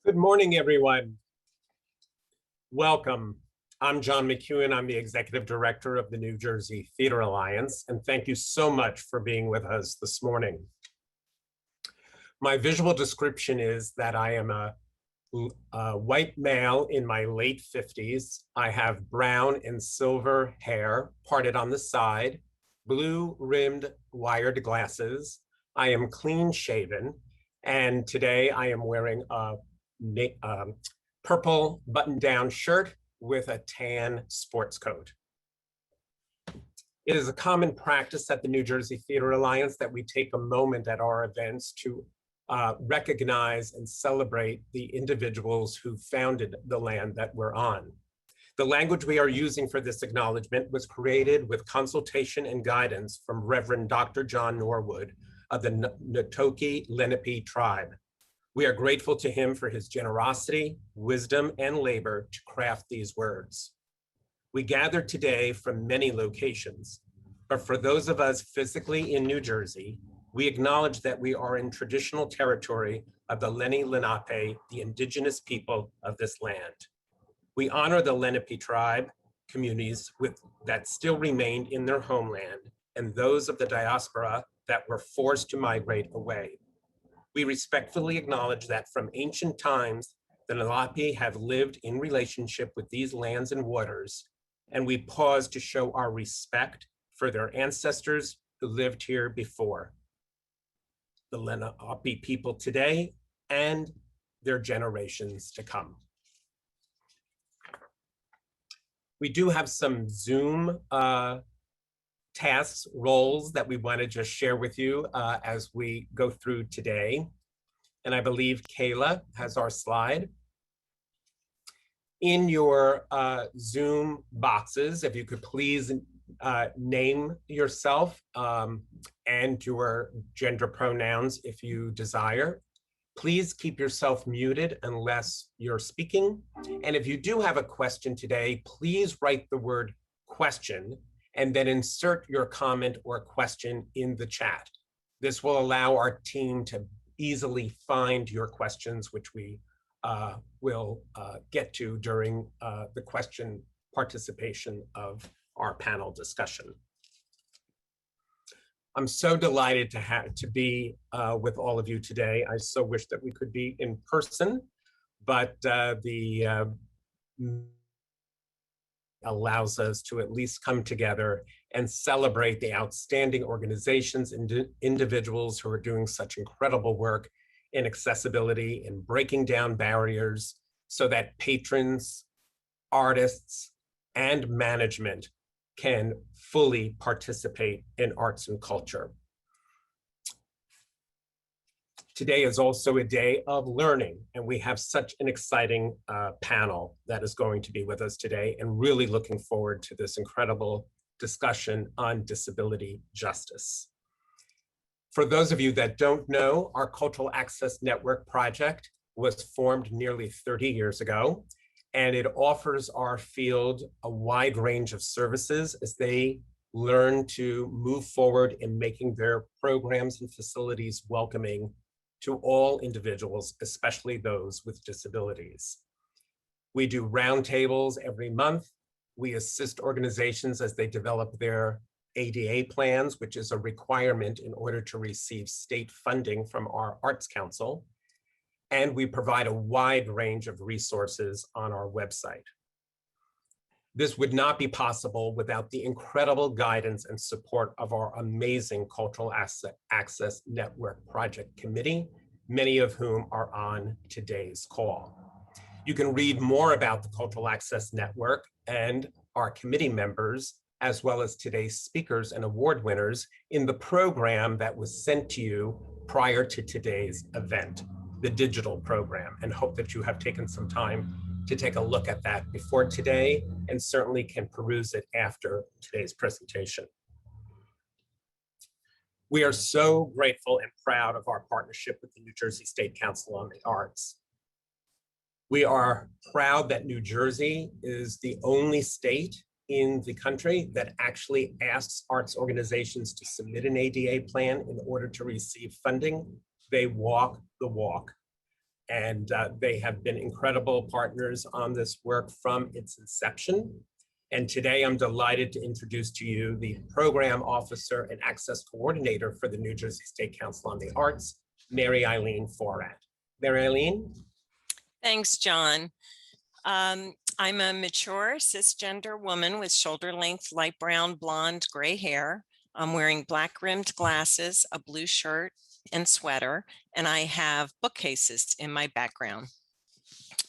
Good morning, everyone. Welcome. I'm John McEwen. I'm the Executive Director of the New Jersey Theater Alliance, and thank you so much for being with us this morning. My visual description is that I am a white male in my late 50s. I have brown and silver hair parted on the side, blue rimmed wired glasses. I am clean shaven, and today I am wearing a purple button-down shirt with a tan sports coat. It is a common practice at the New Jersey Theater Alliance that we take a moment at our events to recognize and celebrate the individuals who founded the land that we're on. The language we are using for this acknowledgement was created with consultation and guidance from Reverend Dr. John Norwood of the Notoki Lenape tribe. We are grateful to him for his generosity, wisdom, and labor to craft these words. We gather today from many locations, but for those of us physically in New Jersey, we acknowledge that we are in traditional territory of the Lenni Lenape, the indigenous people of this land. We honor the Lenape tribe communities that still remained in their homeland and those of the diaspora that were forced to migrate away. We respectfully acknowledge that from ancient times, the Lenape have lived in relationship with these lands and waters, and we pause to show our respect for their ancestors who lived here before. The Lenape people today and their generations to come. We do have some Zoom tasks, roles that we want to just share with you as we go through today. And I believe Kayla has our slide. In your Zoom boxes, if you could please name yourself and your gender pronouns if you desire. Please keep yourself muted unless you're speaking. And if you do have a question today, please write the word question and then insert your comment or question in the chat. This will allow our team to easily find your questions, which we will get to during the question participation of our panel discussion. I'm so delighted to be with all of you today. I so wish that we could be in person, but allows us to at least come together and celebrate the outstanding organizations and individuals who are doing such incredible work in accessibility and breaking down barriers so that patrons, artists, and management can fully participate in arts and culture. Today is also a day of learning, and we have such an exciting panel that is going to be with us today, and really looking forward to this incredible discussion on disability justice. For those of you that don't know, our Cultural Access Network project was formed nearly 30 years ago, and it offers our field a wide range of services as they learn to move forward in making their programs and facilities welcoming to all individuals, especially those with disabilities. We do roundtables every month. We assist organizations as they develop their ADA plans, which is a requirement in order to receive state funding from our Arts Council. And we provide a wide range of resources on our website. This would not be possible without the incredible guidance and support of our amazing Cultural Access Network Project Committee, many of whom are on today's call. You can read more about the Cultural Access Network and our committee members, as well as today's speakers and award winners in the program that was sent to you prior to today's event, the digital program, and hope that you have taken some time to take a look at that before today, and certainly can peruse it after today's presentation. We are so grateful and proud of our partnership with the New Jersey State Council on the Arts. We are proud that New Jersey is the only state in the country that actually asks arts organizations to submit an ADA plan in order to receive funding. They walk the walk. And they have been incredible partners on this work from its inception. And today I'm delighted to introduce to you the Program Officer and Access Coordinator for the New Jersey State Council on the Arts, Marilee Talkington. Marilee? Thanks, John. I'm a mature cisgender woman with shoulder-length, light brown, blonde, gray hair. I'm wearing black-rimmed glasses, a blue shirt and sweater, and I have bookcases in my background.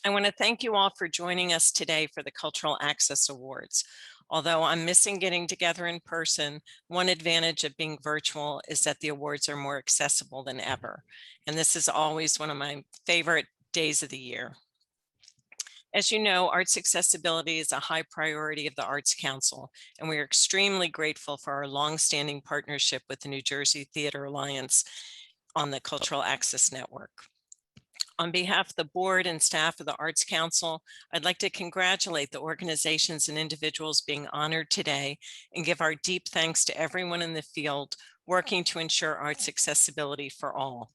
I want to thank you all for joining us today for the Cultural Access Awards. Although I'm missing getting together in person, one advantage of being virtual is that the awards are more accessible than ever. And this is always one of my favorite days of the year. As you know, arts accessibility is a high priority of the Arts Council, and we are extremely grateful for our longstanding partnership with the New Jersey Theater Alliance on the Cultural Access Network. On behalf of the board and staff of the Arts Council, I'd like to congratulate the organizations and individuals being honored today and give our deep thanks to everyone in the field working to ensure arts accessibility for all.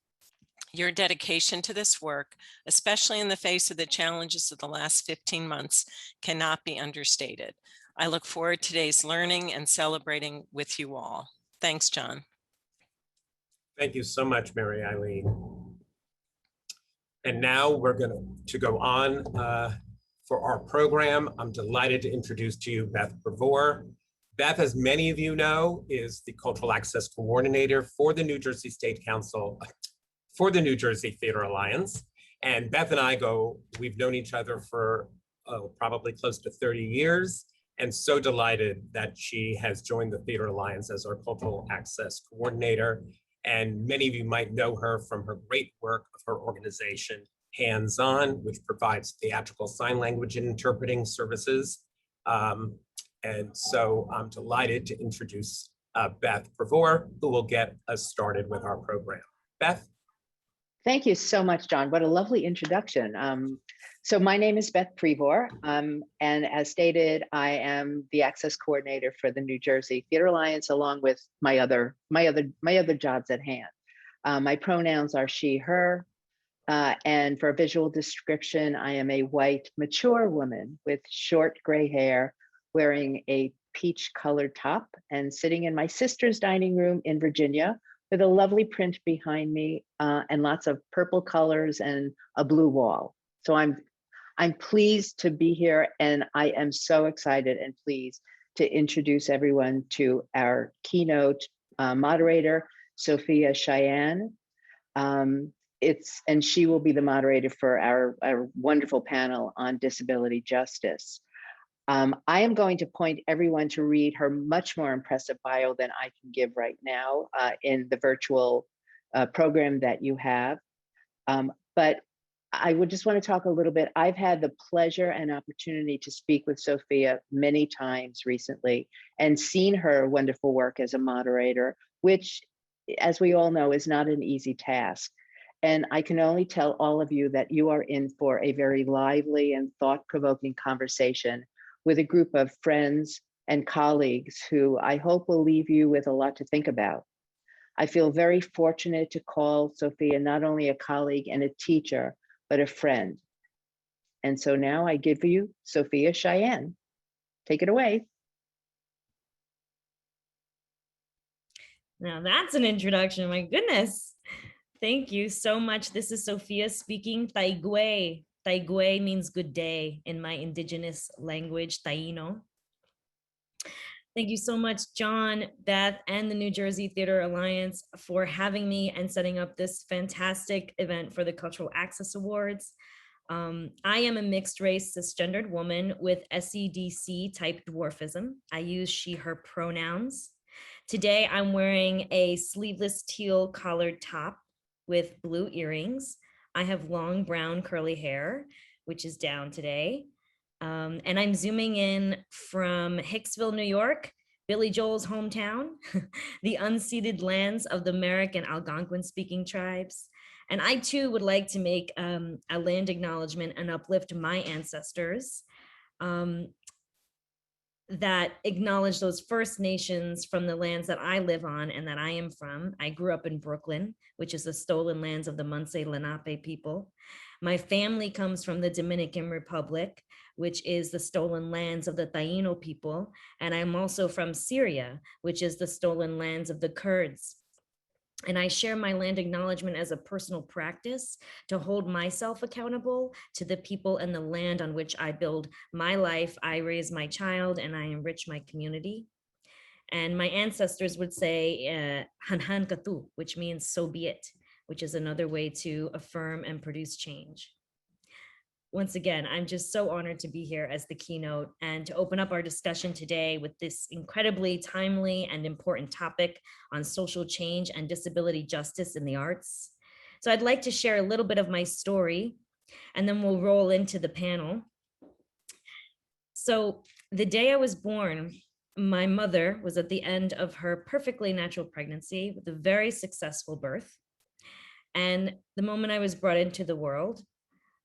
Your dedication to this work, especially in the face of the challenges of the last 15 months, cannot be understated. I look forward to today's learning and celebrating with you all. Thanks, John. Thank you so much, Marilee. And now we're going to go on for our program. I'm delighted to introduce to you Beth Brevoort. Beth, as many of you know, is the Cultural Access Coordinator for the New Jersey State Council, for the New Jersey Theater Alliance. And Beth and I we've known each other for probably close to 30 years, and so delighted that she has joined the Theater Alliance as our Cultural Access Coordinator. And many of you might know her from her great work of her organization, Hands On, which provides theatrical sign language and interpreting services. And so I'm delighted to introduce Beth Brevoort, who will get us started with our program. Beth? Thank you so much, John. What a lovely introduction. So my name is Beth Brevoort, and as stated, I am the Access Coordinator for the New Jersey Theater Alliance, along with my other jobs at hand. My pronouns are she, her, and for a visual description, I am a white, mature woman with short gray hair, wearing a peach-colored top, and sitting in my sister's dining room in Virginia, with a lovely print behind me and lots of purple colors and a blue wall. So I'm pleased to be here, and I am so excited and pleased to introduce everyone to our keynote moderator, Sophia Cheyenne. And she will be the moderator for our wonderful panel on disability justice. I am going to point everyone to read her much more impressive bio than I can give right now in the virtual program that you have. But I would just want to talk a little bit. I've had the pleasure and opportunity to speak with Sophia many times recently and seen her wonderful work as a moderator, which, as we all know, is not an easy task. And I can only tell all of you that you are in for a very lively and thought-provoking conversation with a group of friends and colleagues who I hope will leave you with a lot to think about. I feel very fortunate to call Sophia not only a colleague and a teacher, but a friend. And so now I give you Sophia Cheyenne. Take it away. Now that's an introduction, my goodness. Thank you so much. This is Sophia speaking Taigwe. Taigwe means good day in my indigenous language, Taino. Thank you so much, John, Beth, and the New Jersey Theater Alliance for having me and setting up this fantastic event for the Cultural Access Awards. I am a mixed race cisgendered woman with SEDC type dwarfism. I use she, her pronouns. Today, I'm wearing a sleeveless teal collared top with blue earrings. I have long brown curly hair, which is down today. And I'm zooming in from Hicksville, New York, Billy Joel's hometown, the unceded lands of the Merrick and Algonquin-speaking tribes. And I too would like to make a land acknowledgement and uplift my ancestors that acknowledge those First Nations from the lands that I live on and that I am from. I grew up in Brooklyn, which is the stolen lands of the Munsee Lenape people. My family comes from the Dominican Republic, which is the stolen lands of the Taino people. And I'm also from Syria, which is the stolen lands of the Kurds. And I share my land acknowledgement as a personal practice to hold myself accountable to the people and the land on which I build my life, I raise my child, and I enrich my community. And my ancestors would say, "Hanhan katu," which means "so be it," which is another way to affirm and produce change. Once again, I'm just so honored to be here as the keynote and to open up our discussion today with this incredibly timely and important topic on social change and disability justice in the arts. So I'd like to share a little bit of my story, and then we'll roll into the panel. So the day I was born, my mother was at the end of her perfectly natural pregnancy with a very successful birth. And the moment I was brought into the world,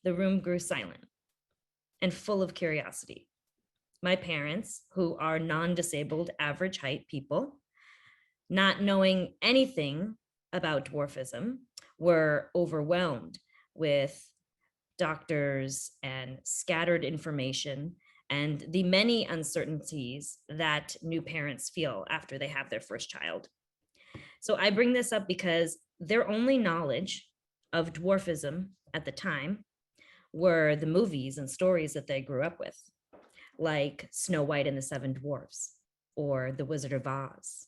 the room grew silent and full of curiosity. My parents, who are non-disabled, average height people, not knowing anything about dwarfism, were overwhelmed with doctors and scattered information and the many uncertainties that new parents feel after they have their first child. So I bring this up because their only knowledge of dwarfism at the time were the movies and stories that they grew up with, like Snow White and the Seven Dwarfs, or The Wizard of Oz,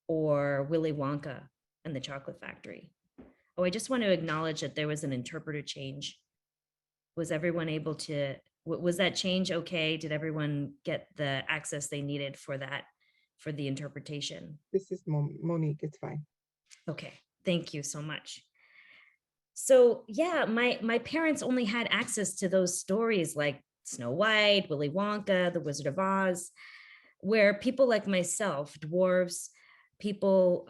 or Willy Wonka and the Chocolate Factory. Oh, I just want to acknowledge that there was an interpreter change. Was everyone able to, was that change okay? Did everyone get the access they needed for that, for the interpretation? This is Monique, it's fine. Okay, thank you so much. So yeah, my parents only had access to those stories like Snow White, Willy Wonka, The Wizard of Oz, where people like myself, dwarves, people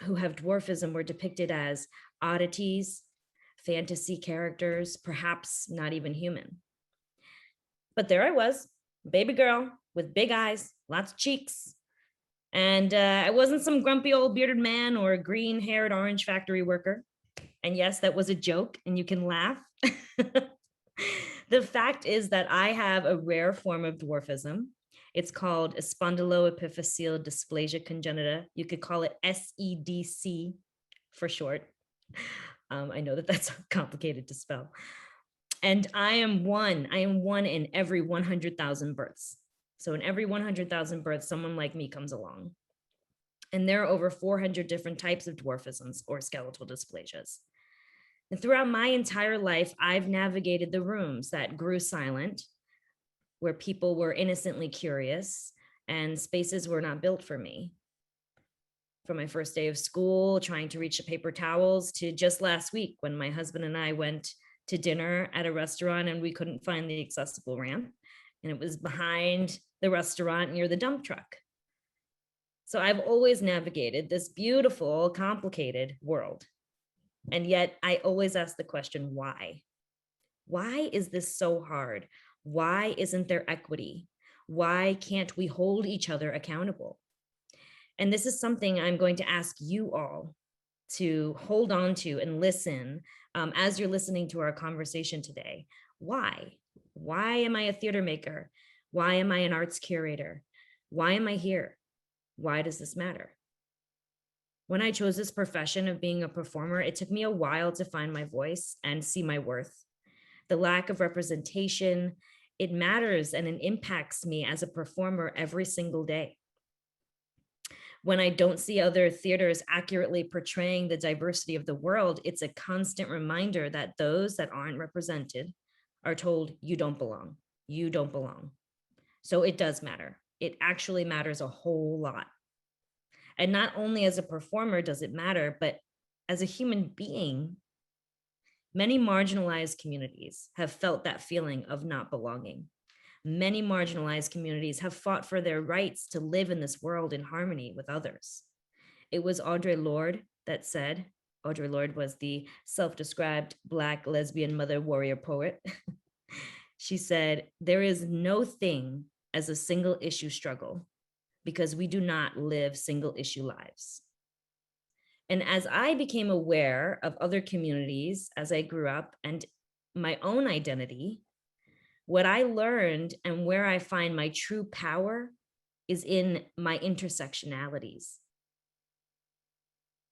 who have dwarfism were depicted as oddities, fantasy characters, perhaps not even human. But there I was, baby girl with big eyes, lots of cheeks. And I wasn't some grumpy old bearded man or a green-haired orange factory worker. And yes, that was a joke, and you can laugh. The fact is that I have a rare form of dwarfism. It's called spondyloepiphyseal dysplasia congenita. You could call it SEDC for short. I know that that's complicated to spell. And I am one in every 100,000 births. So in every 100,000 births, someone like me comes along. And there are over 400 different types of dwarfisms or skeletal dysplasias. And throughout my entire life, I've navigated the rooms that grew silent, where people were innocently curious and spaces were not built for me. From my first day of school, trying to reach the paper towels, to just last week when my husband and I went to dinner at a restaurant and we couldn't find the accessible ramp. And it was behind the restaurant near the dump truck. So I've always navigated this beautiful, complicated world. And yet I always ask the question, why? Why is this so hard? Why isn't there equity? Why can't we hold each other accountable? And this is something I'm going to ask you all to hold on to and listen as you're listening to our conversation today. Why? Why am I a theater maker? Why am I an arts curator? Why am I here? Why does this matter? When I chose this profession of being a performer, it took me a while to find my voice and see my worth. The lack of representation, it matters and it impacts me as a performer every single day. When I don't see other theaters accurately portraying the diversity of the world, it's a constant reminder that those that aren't represented are told, you don't belong, you don't belong. So it does matter. It actually matters a whole lot. And not only as a performer does it matter, but as a human being, many marginalized communities have felt that feeling of not belonging. Many marginalized communities have fought for their rights to live in this world in harmony with others. It was Audre Lorde that said, Audre Lorde was the self-described Black lesbian mother warrior poet. She said, there is no thing as a single issue struggle because we do not live single issue lives. And as I became aware of other communities as I grew up and my own identity, what I learned and where I find my true power is in my intersectionalities,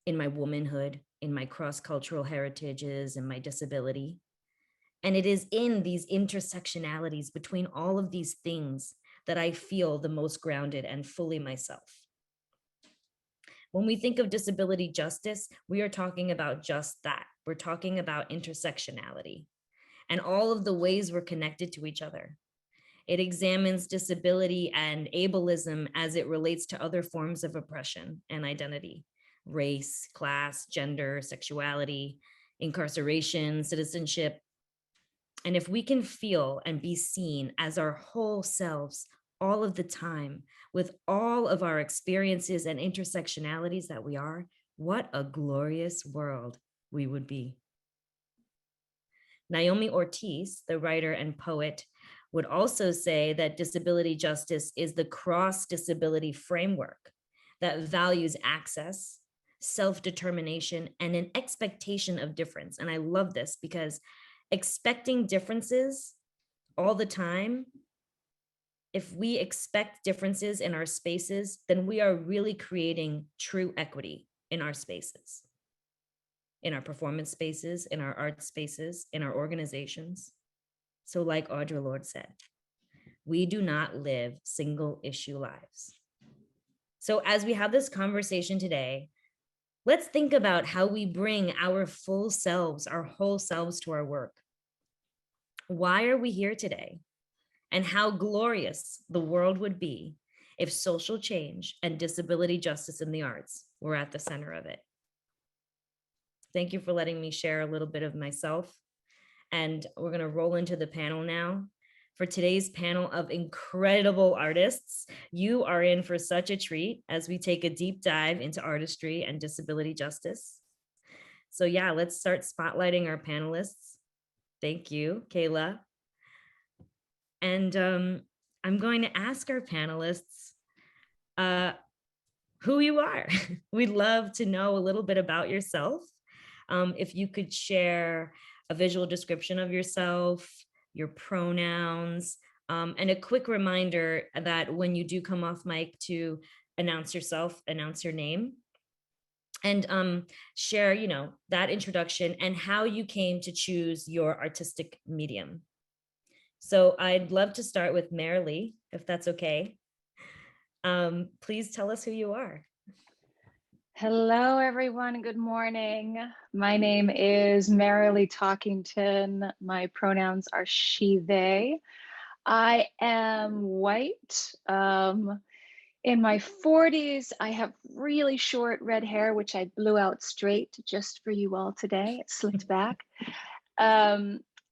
in my womanhood, in my cross-cultural heritages, and my disability. And it is in these intersectionalities between all of these things that I feel the most grounded and fully myself. When we think of disability justice, we are talking about just that. We're talking about intersectionality and all of the ways we're connected to each other. It examines disability and ableism as it relates to other forms of oppression and identity, race, class, gender, sexuality, incarceration, citizenship. And if we can feel and be seen as our whole selves all of the time, with all of our experiences and intersectionalities that we are, what a glorious world we would be. Naomi Ortiz, the writer and poet, would also say that disability justice is the cross-disability framework that values access, self-determination, and an expectation of difference. And I love this because expecting differences all the time, if we expect differences in our spaces, then we are really creating true equity in our spaces, in our performance spaces, in our art spaces, in our organizations. So like Audre Lorde said, we do not live single issue lives. So as we have this conversation today, let's think about how we bring our full selves, our whole selves to our work. Why are we here today? And how glorious the world would be if social change and disability justice in the arts were at the center of it. Thank you for letting me share a little bit of myself. And we're going to roll into the panel now. For today's panel of incredible artists, you are in for such a treat as we take a deep dive into artistry and disability justice. So yeah, let's start spotlighting our panelists. Thank you, Kayla. And I'm going to ask our panelists who you are. We'd love to know a little bit about yourself. If you could share a visual description of yourself, your pronouns, and a quick reminder that when you do come off mic to announce yourself, announce your name, and share, you know, that introduction and how you came to choose your artistic medium. So I'd love to start with Marilee, if that's okay. Please tell us who you are. Hello, everyone. Good morning. My name is Marilee Talkington. My pronouns are she, they. I am white. In my 40s, I have really short red hair, which I blew out straight just for you all today. It slicked back.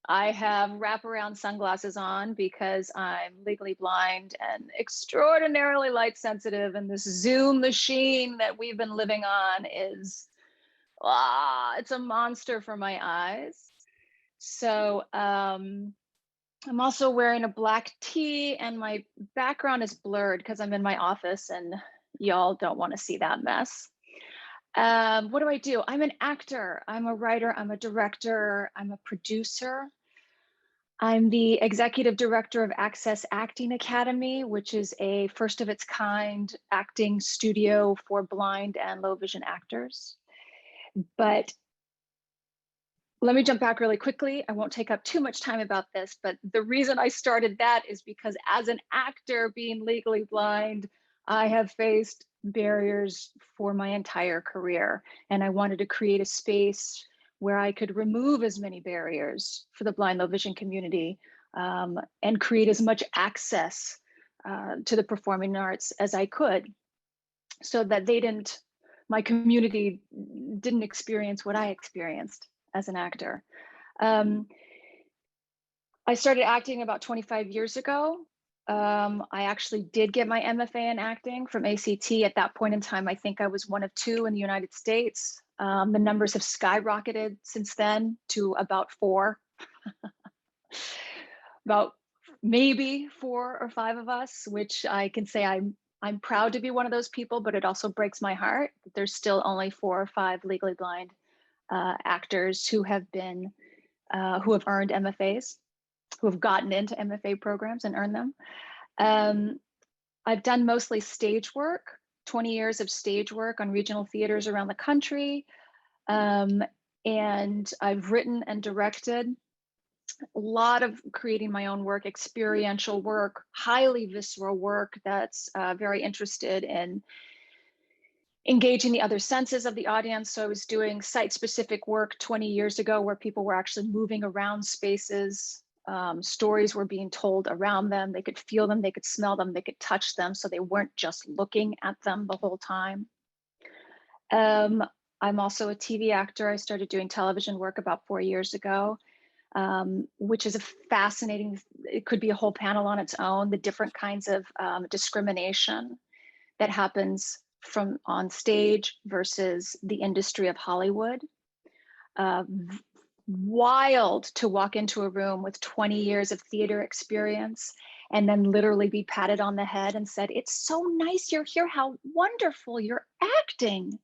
I have wraparound sunglasses on because I'm legally blind and extraordinarily light sensitive. And this Zoom machine that we've been living on is, it's a monster for my eyes. So I'm also wearing a black tee and my background is blurred because I'm in my office and y'all don't want to see that mess. What do? I'm an actor, I'm a writer, I'm a director, I'm a producer. I'm the executive director of Access Acting Academy, which is a first of its kind acting studio for blind and low vision actors. But let me jump back really quickly. I won't take up too much time about this, but the reason I started that is because as an actor being legally blind, I have faced barriers for my entire career. And I wanted to create a space where I could remove as many barriers for the blind low vision community and create as much access to the performing arts as I could so that my community didn't experience what I experienced as an actor. I started acting about 25 years ago. I actually did get my MFA in acting from ACT. At that point in time, I think I was one of 2 in the United States. The numbers have skyrocketed since then to about 4. About maybe 4 or 5 of us, which I can say I'm I'm proud to be one of those people, but it also breaks my heart that there's still only 4 or 5 legally blind actors who have been, who have earned MFAs, who have gotten into MFA programs and earned them. I've done mostly stage work, 20 years of stage work on regional theaters around the country. And I've written and directed a lot of creating my own work, experiential work, highly visceral work that's very interested in engaging the other senses of the audience. So I was doing site-specific work 20 years ago where people were actually moving around spaces. Stories were being told around them. They could feel them, they could smell them, they could touch them. So they weren't just looking at them the whole time. I'm also a TV actor. I started doing television work about 4 years ago, which is a fascinating, it could be a whole panel on its own, the different kinds of discrimination that happens from on stage versus the industry of Hollywood. Wild to walk into a room with 20 years of theater experience and then literally be patted on the head and said, "It's so nice you're here, how wonderful you're acting."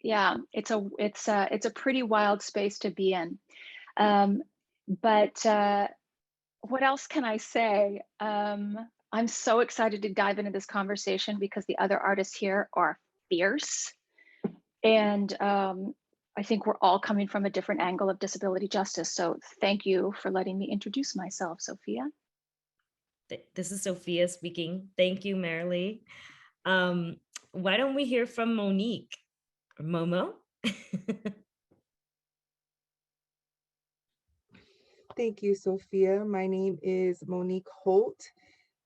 Yeah, it's a pretty wild space to be in. But what else can I say? I'm so excited to dive into this conversation because the other artists here are fierce. And I think we're all coming from a different angle of disability justice. So thank you for letting me introduce myself, Sophia. This is Sophia speaking. Thank you, Marilee. Why don't we hear from Monique? Or Momo? Thank you, Sophia. My name is Monique Holt.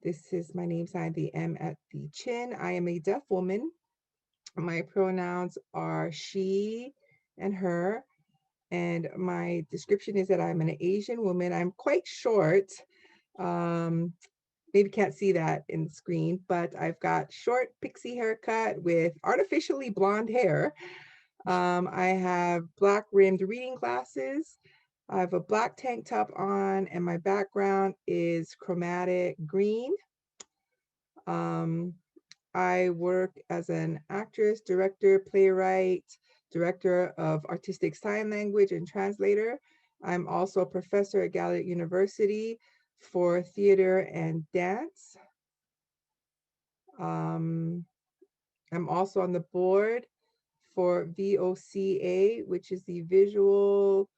This is my name sign, the M at the chin. I am a deaf woman. My pronouns are she and her. And my description is that I'm an Asian woman. I'm quite short. Maybe can't see that in the screen, but I've got short pixie haircut with artificially blonde hair. I have black rimmed reading glasses. I have a black tank top on and my background is chromatic green. I work as an actress, director, playwright, director of artistic sign language and translator. I'm also a professor at Gallaudet University for theater and dance. I'm also on the board for VOCA, which is the Visual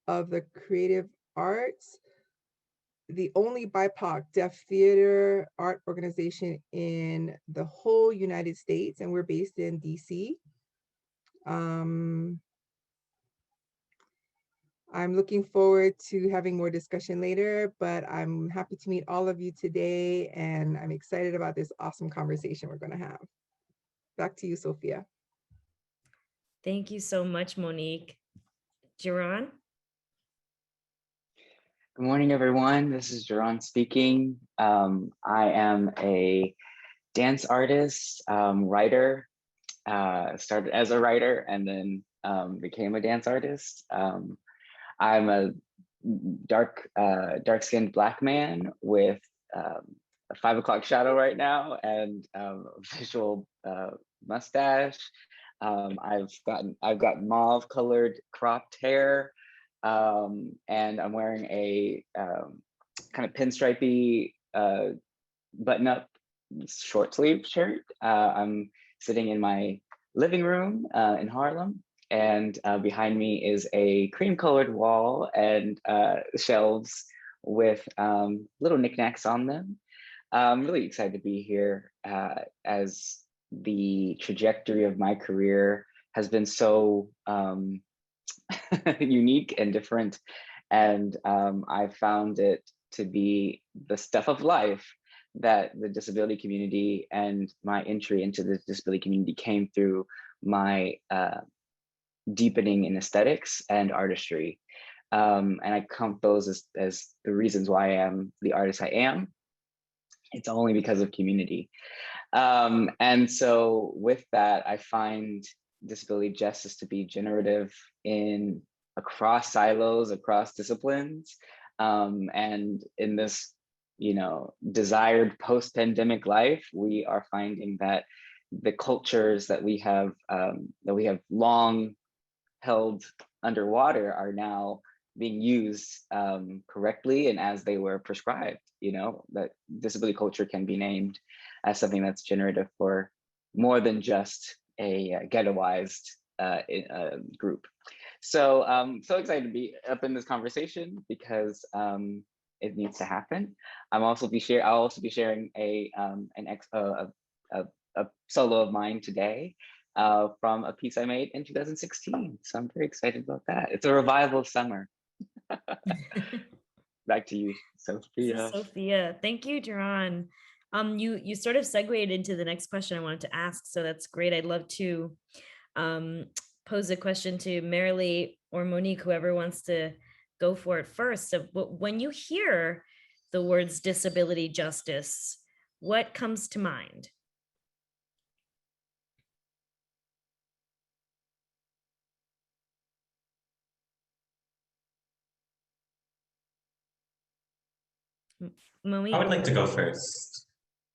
of the Creative Arts, the only BIPOC deaf theater art organization in the whole United States, and we're based in DC. I'm looking forward to having more discussion later, but I'm happy to meet all of you today, and I'm excited about this awesome conversation we're going to have. Back to you, Sophia. Thank you so much, Monique. Geron? Good morning, everyone. This is Geron speaking. I am a dance artist, writer, started as a writer and then became a dance artist. I'm a dark-skinned Black man with a 5 o'clock shadow right now and a visual mustache. I've got mauve-colored cropped hair, and I'm wearing a kind of pinstripey button-up short sleeve shirt. I'm sitting in my living room in Harlem, and behind me is a cream-colored wall and shelves with little knickknacks on them. I'm really excited to be here as the trajectory of my career has been so unique and different. And I found it to be the stuff of life that the disability community and my entry into the disability community came through my deepening in aesthetics and artistry. And I count those as the reasons why I am the artist I am. It's only because of community. And so with that, I find disability justice to be generative across silos, across disciplines. And in this desired post-pandemic life, we are finding that the cultures that we have long held underwater are now being used correctly and as they were prescribed. That disability culture can be named as something that's generative for more than just a ghettoized group. So so excited to be up in this conversation because it needs to happen. I'll also be sharing a solo of mine today from a piece I made in 2016. So I'm very excited about that. It's a revival of summer. Back to you, Sophia. Sophia, thank you, Geron. You sort of segued into the next question I wanted to ask, so that's great. I'd love to pose a question to Marilee or Monique, whoever wants to go for it first. So when you hear the words disability justice, what comes to mind? Monique? I would like to go first.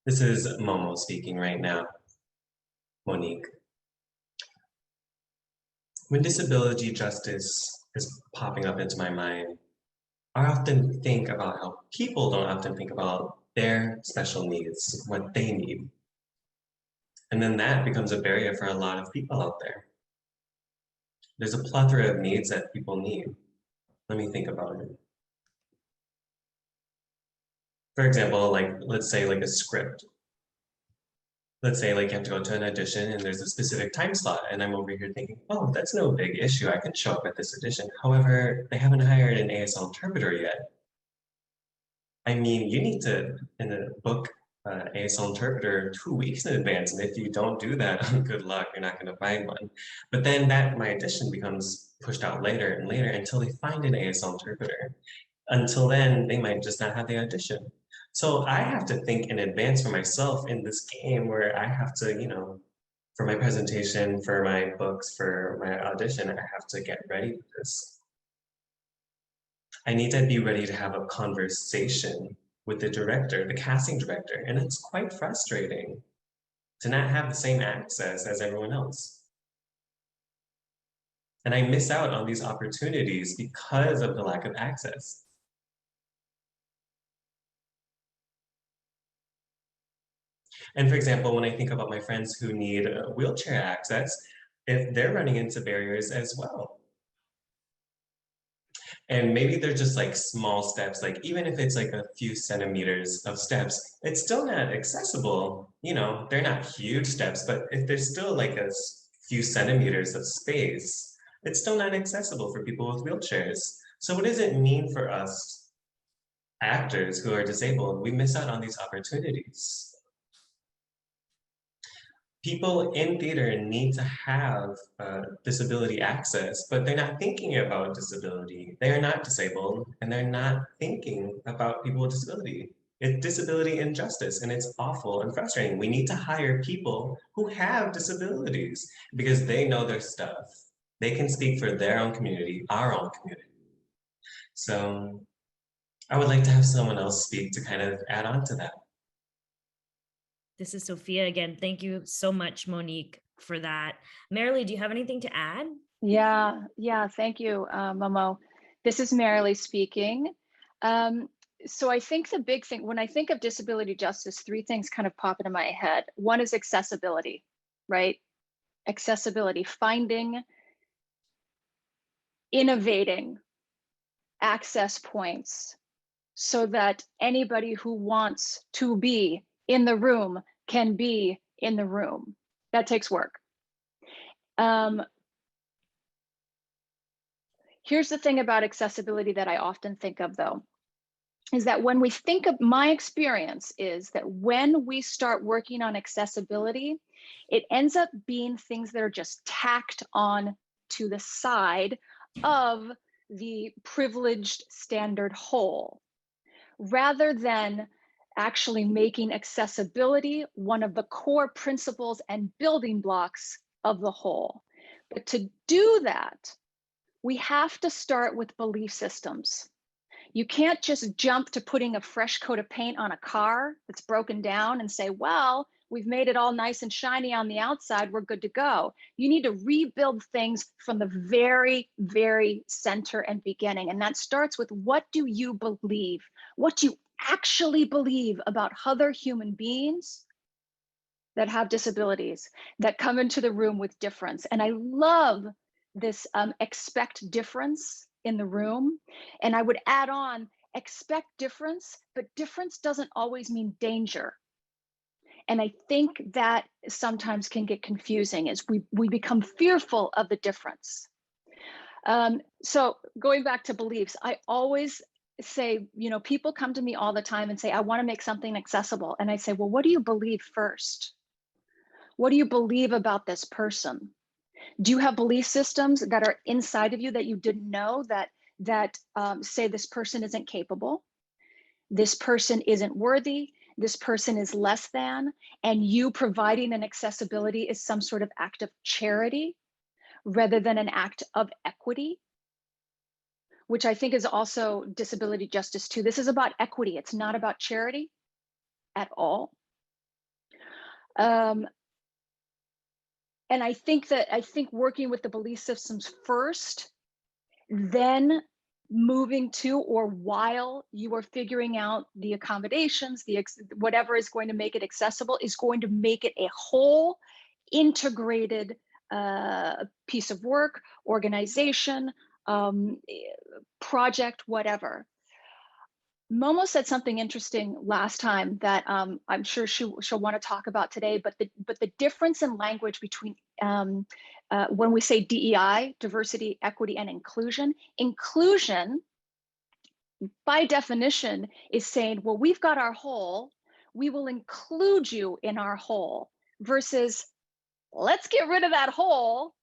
This is Momo speaking right now. Monique. When disability justice is popping up into my mind, I often think about how people don't often think about their special needs, what they need. And then that becomes a barrier for a lot of people out there. There's a plethora of needs that people need. Let me think about it. For example, let's say a script. Let's say you have to go to an audition and there's a specific time slot and I'm over here thinking, oh, that's no big issue. I can show up at this audition. However, they haven't hired an ASL interpreter yet. I mean, you need to book ASL interpreter 2 weeks in advance. And if you don't do that, good luck, you're not gonna find one. But then my audition becomes pushed out later and later until they find an ASL interpreter. Until then, they might just not have the audition. So I have to think in advance for myself in this game where I have to, for my presentation, for my books, for my audition, I have to get ready for this. I need to be ready to have a conversation with the director, the casting director, and it's quite frustrating to not have the same access as everyone else. And I miss out on these opportunities because of the lack of access. And for example, when I think about my friends who need wheelchair access, if they're running into barriers as well. And maybe they're just small steps, even if it's a few centimeters of steps, it's still not accessible. They're not huge steps, but if there's still a few centimeters of space, it's still not accessible for people with wheelchairs. So what does it mean for us actors who are disabled? We miss out on these opportunities. People in theater need to have disability access, but they're not thinking about disability. They are not disabled, and they're not thinking about people with disability. It's disability injustice, and it's awful and frustrating. We need to hire people who have disabilities because they know their stuff. They can speak for their own community, our own community. So I would like to have someone else speak to kind of add on to that. This is Sophia again. Thank you so much, Monique, for that. Marilee, do you have anything to add? Yeah, thank you, Momo. This is Marilee speaking. So I think the big thing, when I think of disability justice, 3 things kind of pop into my head. One is accessibility, right? Accessibility, finding, innovating access points so that anybody who wants to be in the room can be in the room. That takes work. Here's the thing about accessibility that I often think of though, is that when we think of, my experience is that when we start working on accessibility, it ends up being things that are just tacked on to the side of the privileged standard whole, rather than actually making accessibility one of the core principles and building blocks of the whole. But to do that, we have to start with belief systems. You can't just jump to putting a fresh coat of paint on a car that's broken down and say, well, we've made it all nice and shiny on the outside, we're good to go. You need to rebuild things from the very, very center and beginning. And that starts with, what do you believe? What do you actually believe about other human beings that have disabilities, that come into the room with difference? And I love this expect difference in the room. And I would add on, expect difference, but difference doesn't always mean danger. And I think that sometimes can get confusing as we become fearful of the difference. So going back to beliefs, I always say, you know, people come to me all the time and say, I want to make something accessible. And I say, well, what do you believe first? What do you believe about this person? Do you have belief systems that are inside of you that you didn't know, that say this person isn't capable, this person isn't worthy, this person is less than, and you providing an accessibility is some sort of act of charity rather than an act of equity, which I think is also disability justice too. This is about equity. It's not about charity at all. And I think working with the belief systems first, then moving to, or while you are figuring out the accommodations, whatever is going to make it accessible, is going to make it a whole integrated piece of work, organization, project, whatever. Momo said something interesting last time that I'm sure she'll want to talk about today, but the difference in language between when we say DEI, diversity, equity, and inclusion, inclusion by definition is saying, well, we've got our whole, we will include you in our whole, versus let's get rid of that whole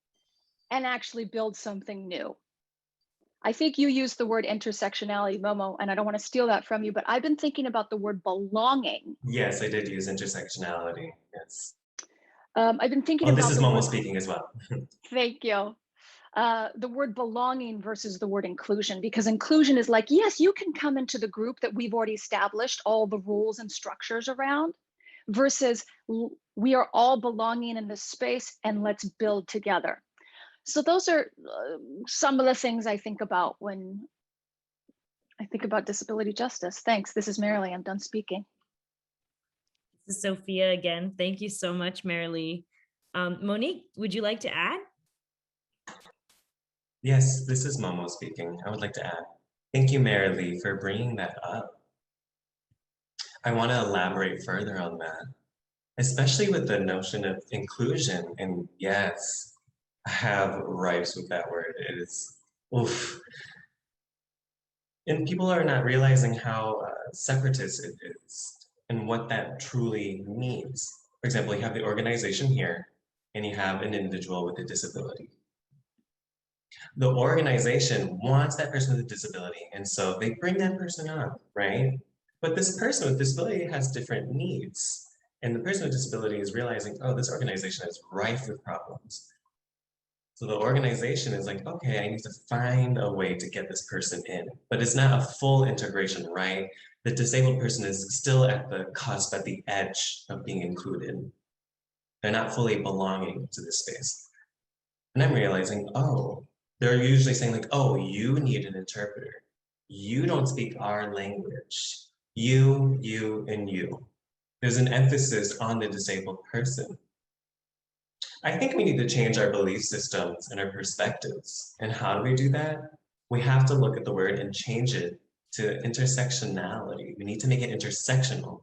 and actually build something new. I think you used the word intersectionality, Momo, and I don't want to steal that from you, but I've been thinking about the word belonging. Yes, I did use intersectionality, yes. I've been thinking about this is the Momo word, speaking as well. thank you. The word belonging versus the word inclusion, because inclusion is like, yes, you can come into the group that we've already established all the rules and structures around, versus we are all belonging in this space and let's build together. So those are some of the things I think about when I think about disability justice. Thanks. This is Marilee. I'm done speaking. This is Sophia again. Thank you so much, Marilee. Monique, would you like to add? Yes, this is Momo speaking. I would like to add. Thank you, Marilee, for bringing that up. I want to elaborate further on that, especially with the notion of inclusion. And yes, I have ripes with that word. It is, oof. And people are not realizing how separatist it is and what that truly means. For example, you have the organization here, and you have an individual with a disability. The organization wants that person with a disability, and so they bring that person up, right? But this person with disability has different needs, and the person with disability is realizing, oh, this organization is rife with problems. So the organization is like, okay, I need to find a way to get this person in, but it's not a full integration, right? The disabled person is still at the cusp, at the edge of being included. They're not fully belonging to this space. And I'm realizing, oh, they're usually saying like, oh, you need an interpreter. You don't speak our language. You, and you. There's an emphasis on the disabled person. I think we need to change our belief systems and our perspectives. And how do we do that? We have to look at the word and change it to intersectionality. We need to make it intersectional.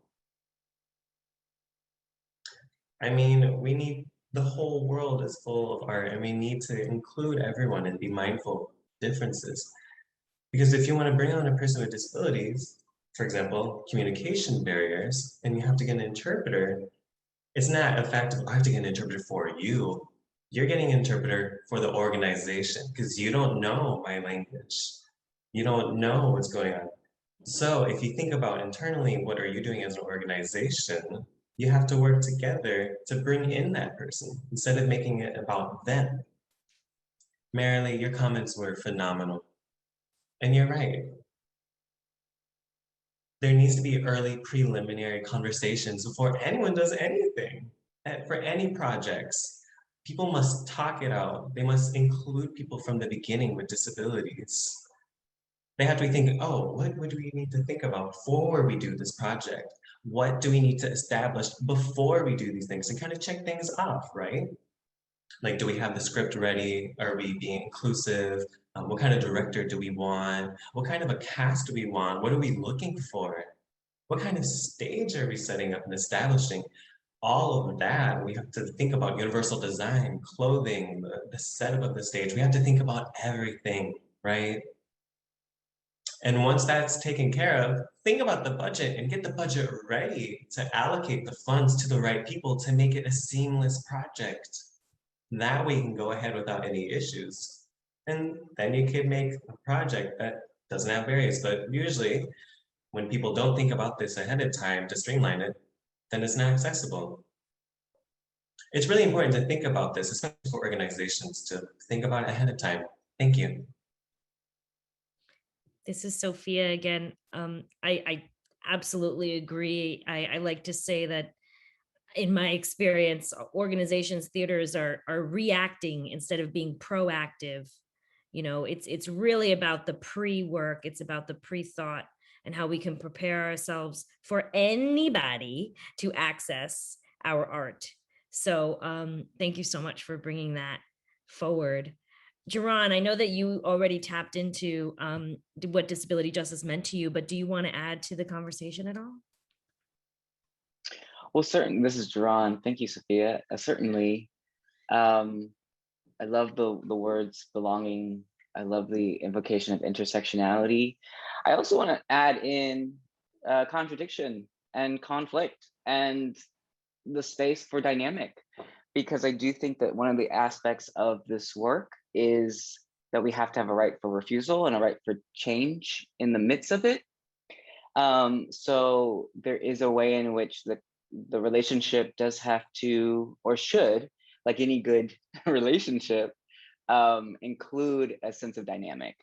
I mean, we need, the whole world is full of art, and we need to include everyone and be mindful of differences. Because if you want to bring on a person with disabilities, for example, communication barriers, and you have to get an interpreter, it's not a fact of, I have to get an interpreter for you. You're getting an interpreter for the organization because you don't know my language. You don't know what's going on. So if you think about internally, what are you doing as an organization? You have to work together to bring in that person instead of making it about them. Marilee, your comments were phenomenal. And you're right. There needs to be early preliminary conversations before anyone does anything. For any projects, people must talk it out. They must include people from the beginning with disabilities. They have to be thinking, oh, what do we need to think about before we do this project? What do we need to establish before we do these things, and kind of check things off, right? Like, do we have the script ready? Are we being inclusive? What kind of director do we want? What kind of a cast do we want? What are we looking for? What kind of stage are we setting up and establishing? All of that, we have to think about universal design, clothing, the setup of the stage. We have to think about everything, right? And once that's taken care of, think about the budget and get the budget ready to allocate the funds to the right people to make it a seamless project. That way you can go ahead without any issues. And then you can make a project that doesn't have barriers. But usually when people don't think about this ahead of time to streamline it, then it's not accessible. It's really important to think about this, especially for organizations, to think about it ahead of time. Thank you. This is Sophia again. I absolutely agree. I like to say that in my experience, organizations, theaters are reacting instead of being proactive. You know, it's really about the pre-work. It's about the pre-thought and how we can prepare ourselves for anybody to access our art. So thank you so much for bringing that forward. Geron, I know that you already tapped into what disability justice meant to you, but do you want to add to the conversation at all? Well, certainly, this is Geron. Thank you, Sophia. Certainly, I love the words belonging. I love the invocation of intersectionality. I also want to add in contradiction and conflict and the space for dynamic, because I do think that one of the aspects of this work is that we have to have a right for refusal and a right for change in the midst of it. So there is a way in which the relationship does have to, or should, like any good relationship, include a sense of dynamic.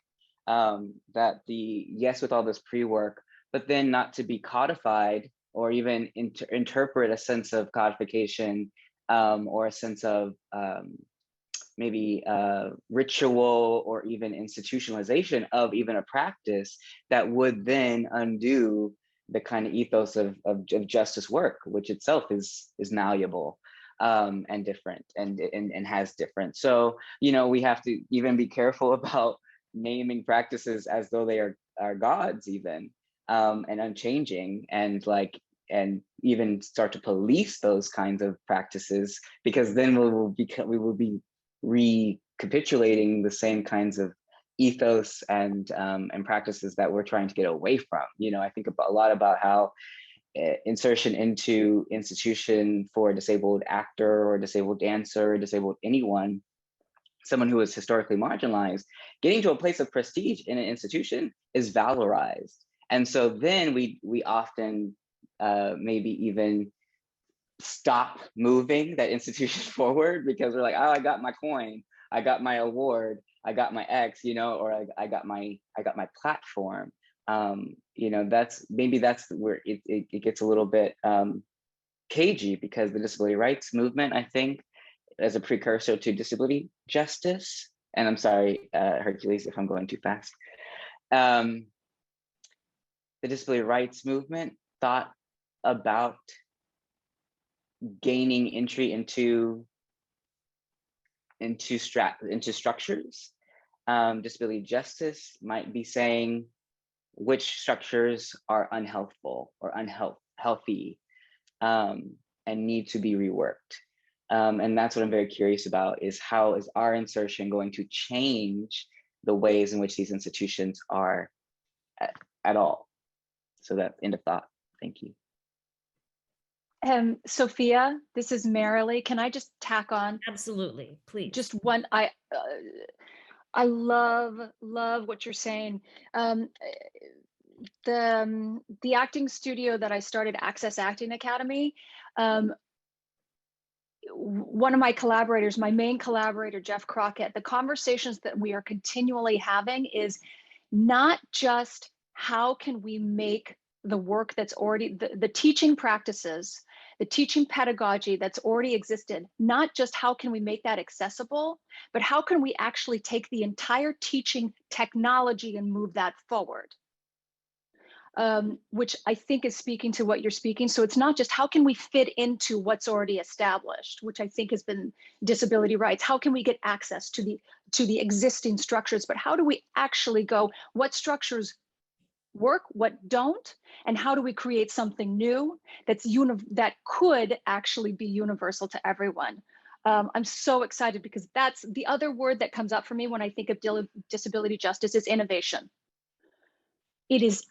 That yes, with all this pre-work, but then not to be codified or even interpret a sense of codification or a sense of maybe ritual or even institutionalization of even a practice that would then undo the kind of ethos of justice work, which itself is malleable and different and has different. So, you know, we have to even be careful about naming practices as though they are gods even and unchanging, and even start to police those kinds of practices, because then we will be recapitulating the same kinds of ethos and practices that we're trying to get away from. You know, I think a lot about how insertion into institution for a disabled actor or disabled dancer or disabled anyone, someone who is historically marginalized, getting to a place of prestige in an institution is valorized. And so then we often maybe even stop moving that institution forward because we're like, oh, I got my coin, I got my award, I got my X, you know, or I got my platform. You know, that's where it gets a little bit cagey, because the disability rights movement, I think, as a precursor to disability justice, and I'm sorry, Hercules, if I'm going too fast. The disability rights movement thought about gaining entry into structures. Disability justice might be saying which structures are unhealthful or unhealthy and need to be reworked. And that's what I'm very curious about, is how is our insertion going to change the ways in which these institutions are at all? So that's end of thought. Thank you. Sophia, this is Marilee. Can I just tack on? Absolutely, please. Just one. I love what you're saying. The acting studio that I started, Access Acting Academy. One of my collaborators, my main collaborator, Jeff Crockett, the conversations that we are continually having is not just how can we make the work that's already, the teaching practices, the teaching pedagogy that's already existed, not just how can we make that accessible, but how can we actually take the entire teaching technology and move that forward? Which I think is speaking to what you're speaking. So it's not just how can we fit into what's already established, which I think has been disability rights. How can we get access to the existing structures, but how do we actually go, what structures work, what don't, and how do we create something new that could actually be universal to everyone? I'm so excited because that's the other word that comes up for me when I think of disability justice is innovation. It is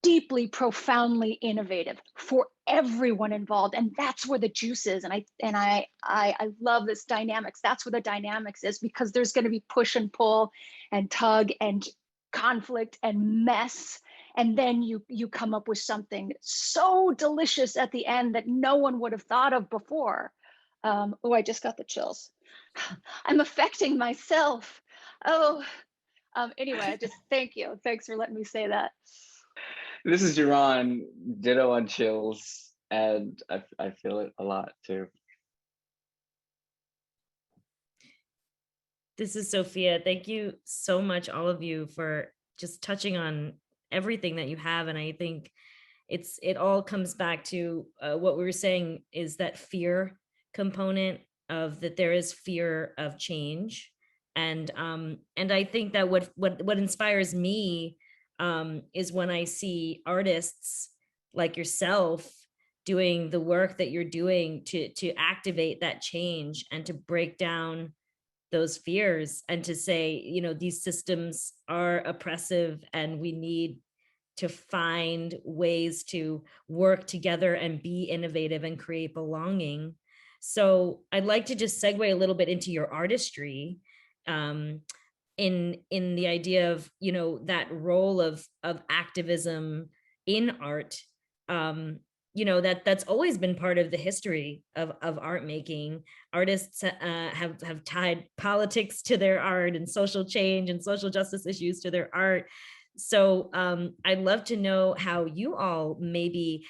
deeply, profoundly innovative for everyone involved, and that's where the juice is. And I love this dynamics. That's where the dynamics is, because there's going to be push and pull, and tug and conflict and mess, and then you come up with something so delicious at the end that no one would have thought of before. Oh, I just got the chills. I'm affecting myself. Oh, anyway, I just thank you. Thanks for letting me say that. This is Geron, ditto on chills, and I feel it a lot too. This is Sophia. Thank you so much, all of you, for just touching on everything that you have. And I think it all comes back to what we were saying, is that fear component of that there is fear of change. And I think that what inspires me is when I see artists like yourself doing the work that you're doing to activate that change and to break down those fears, and to say, you know, these systems are oppressive and we need to find ways to work together and be innovative and create belonging. So I'd like to just segue a little bit into your artistry, in the idea of, you know, that role of activism in art. You know, that's always been part of the history of art making. Artists have tied politics to their art, and social change and social justice issues to their art. So I'd love to know how you all maybe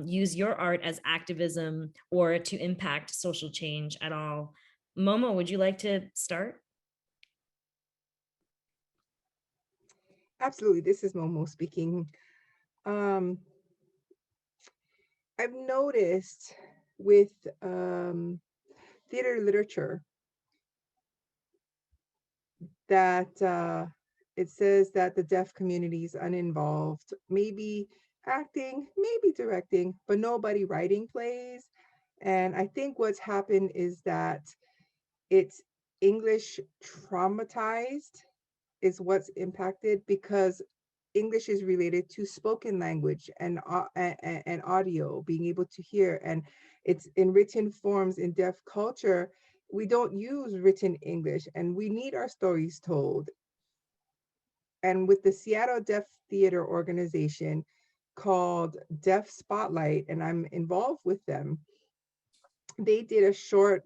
use your art as activism or to impact social change at all. Momo, would you like to start? Absolutely. This is Momo speaking. I've noticed with theater literature that it says that the deaf community is uninvolved, maybe acting, maybe directing, but nobody writing plays. And I think what's happened is that it's English traumatized is what's impacted, because English is related to spoken language and audio, being able to hear, and it's in written forms. In deaf culture, we don't use written English, and we need our stories told. And with the Seattle Deaf Theater organization called Deaf Spotlight, and I'm involved with them, they did a short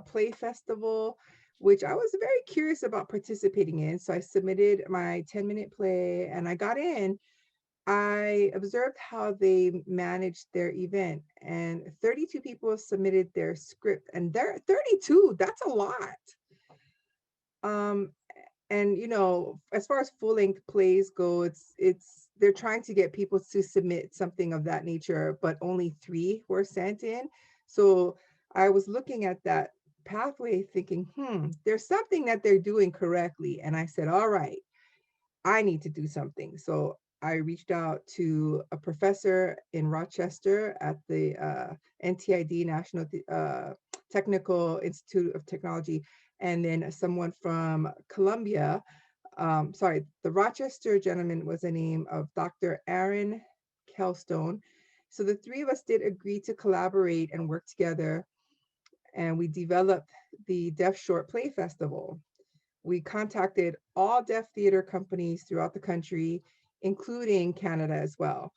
play festival, which I was very curious about participating in. So I submitted my 10-minute play and I got in. I observed how they managed their event, and 32 people submitted their script, and they're 32, that's a lot. And you know, as far as full-length plays go, it's they're trying to get people to submit something of that nature, but only 3 were sent in. So I was looking at that pathway thinking, there's something that they're doing correctly. And I said, all right, I need to do something. So I reached out to a professor in Rochester at the NTID, National Technical Institute of Technology, and then someone from Columbia. The Rochester gentleman was the name of Dr. Aaron Kelstone. So the 3 of us did agree to collaborate and work together, and we developed the Deaf Short Play Festival. We contacted all deaf theater companies throughout the country, including Canada as well.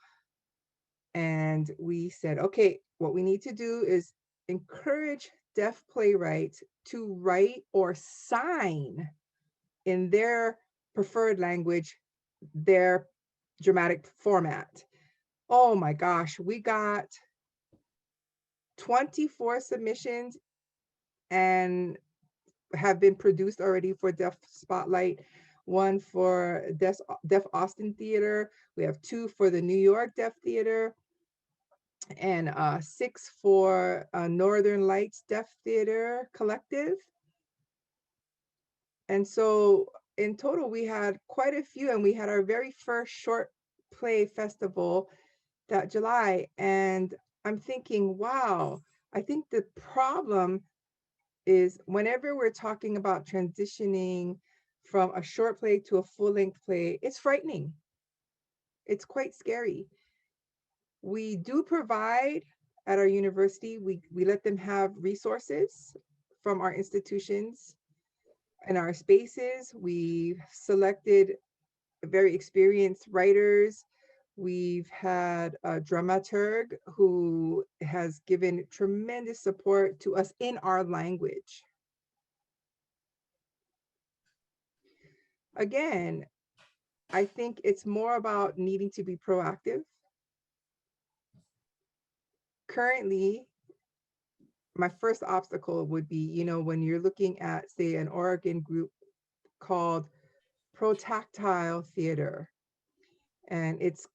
And we said, okay, what we need to do is encourage deaf playwrights to write or sign in their preferred language, their dramatic format. oh my gosh, we got 24 submissions and have been produced already for Deaf Spotlight, one for Deaf Austin Theater. We have 2 for the New York Deaf Theater, and 6 for Northern Lights Deaf Theater Collective. And so in total, we had quite a few, and we had our very first short play festival that July. And I'm thinking, wow, I think the problem is whenever we're talking about transitioning from a short play to a full-length play, it's frightening. It's quite scary. We do provide at our university, we let them have resources from our institutions and our spaces. We've selected very experienced writers. We've had a dramaturg who has given tremendous support to us in our language. Again, I think it's more about needing to be proactive. Currently, my first obstacle would be, you know, when you're looking at, say, an Oregon group called Protactile Theater, and it's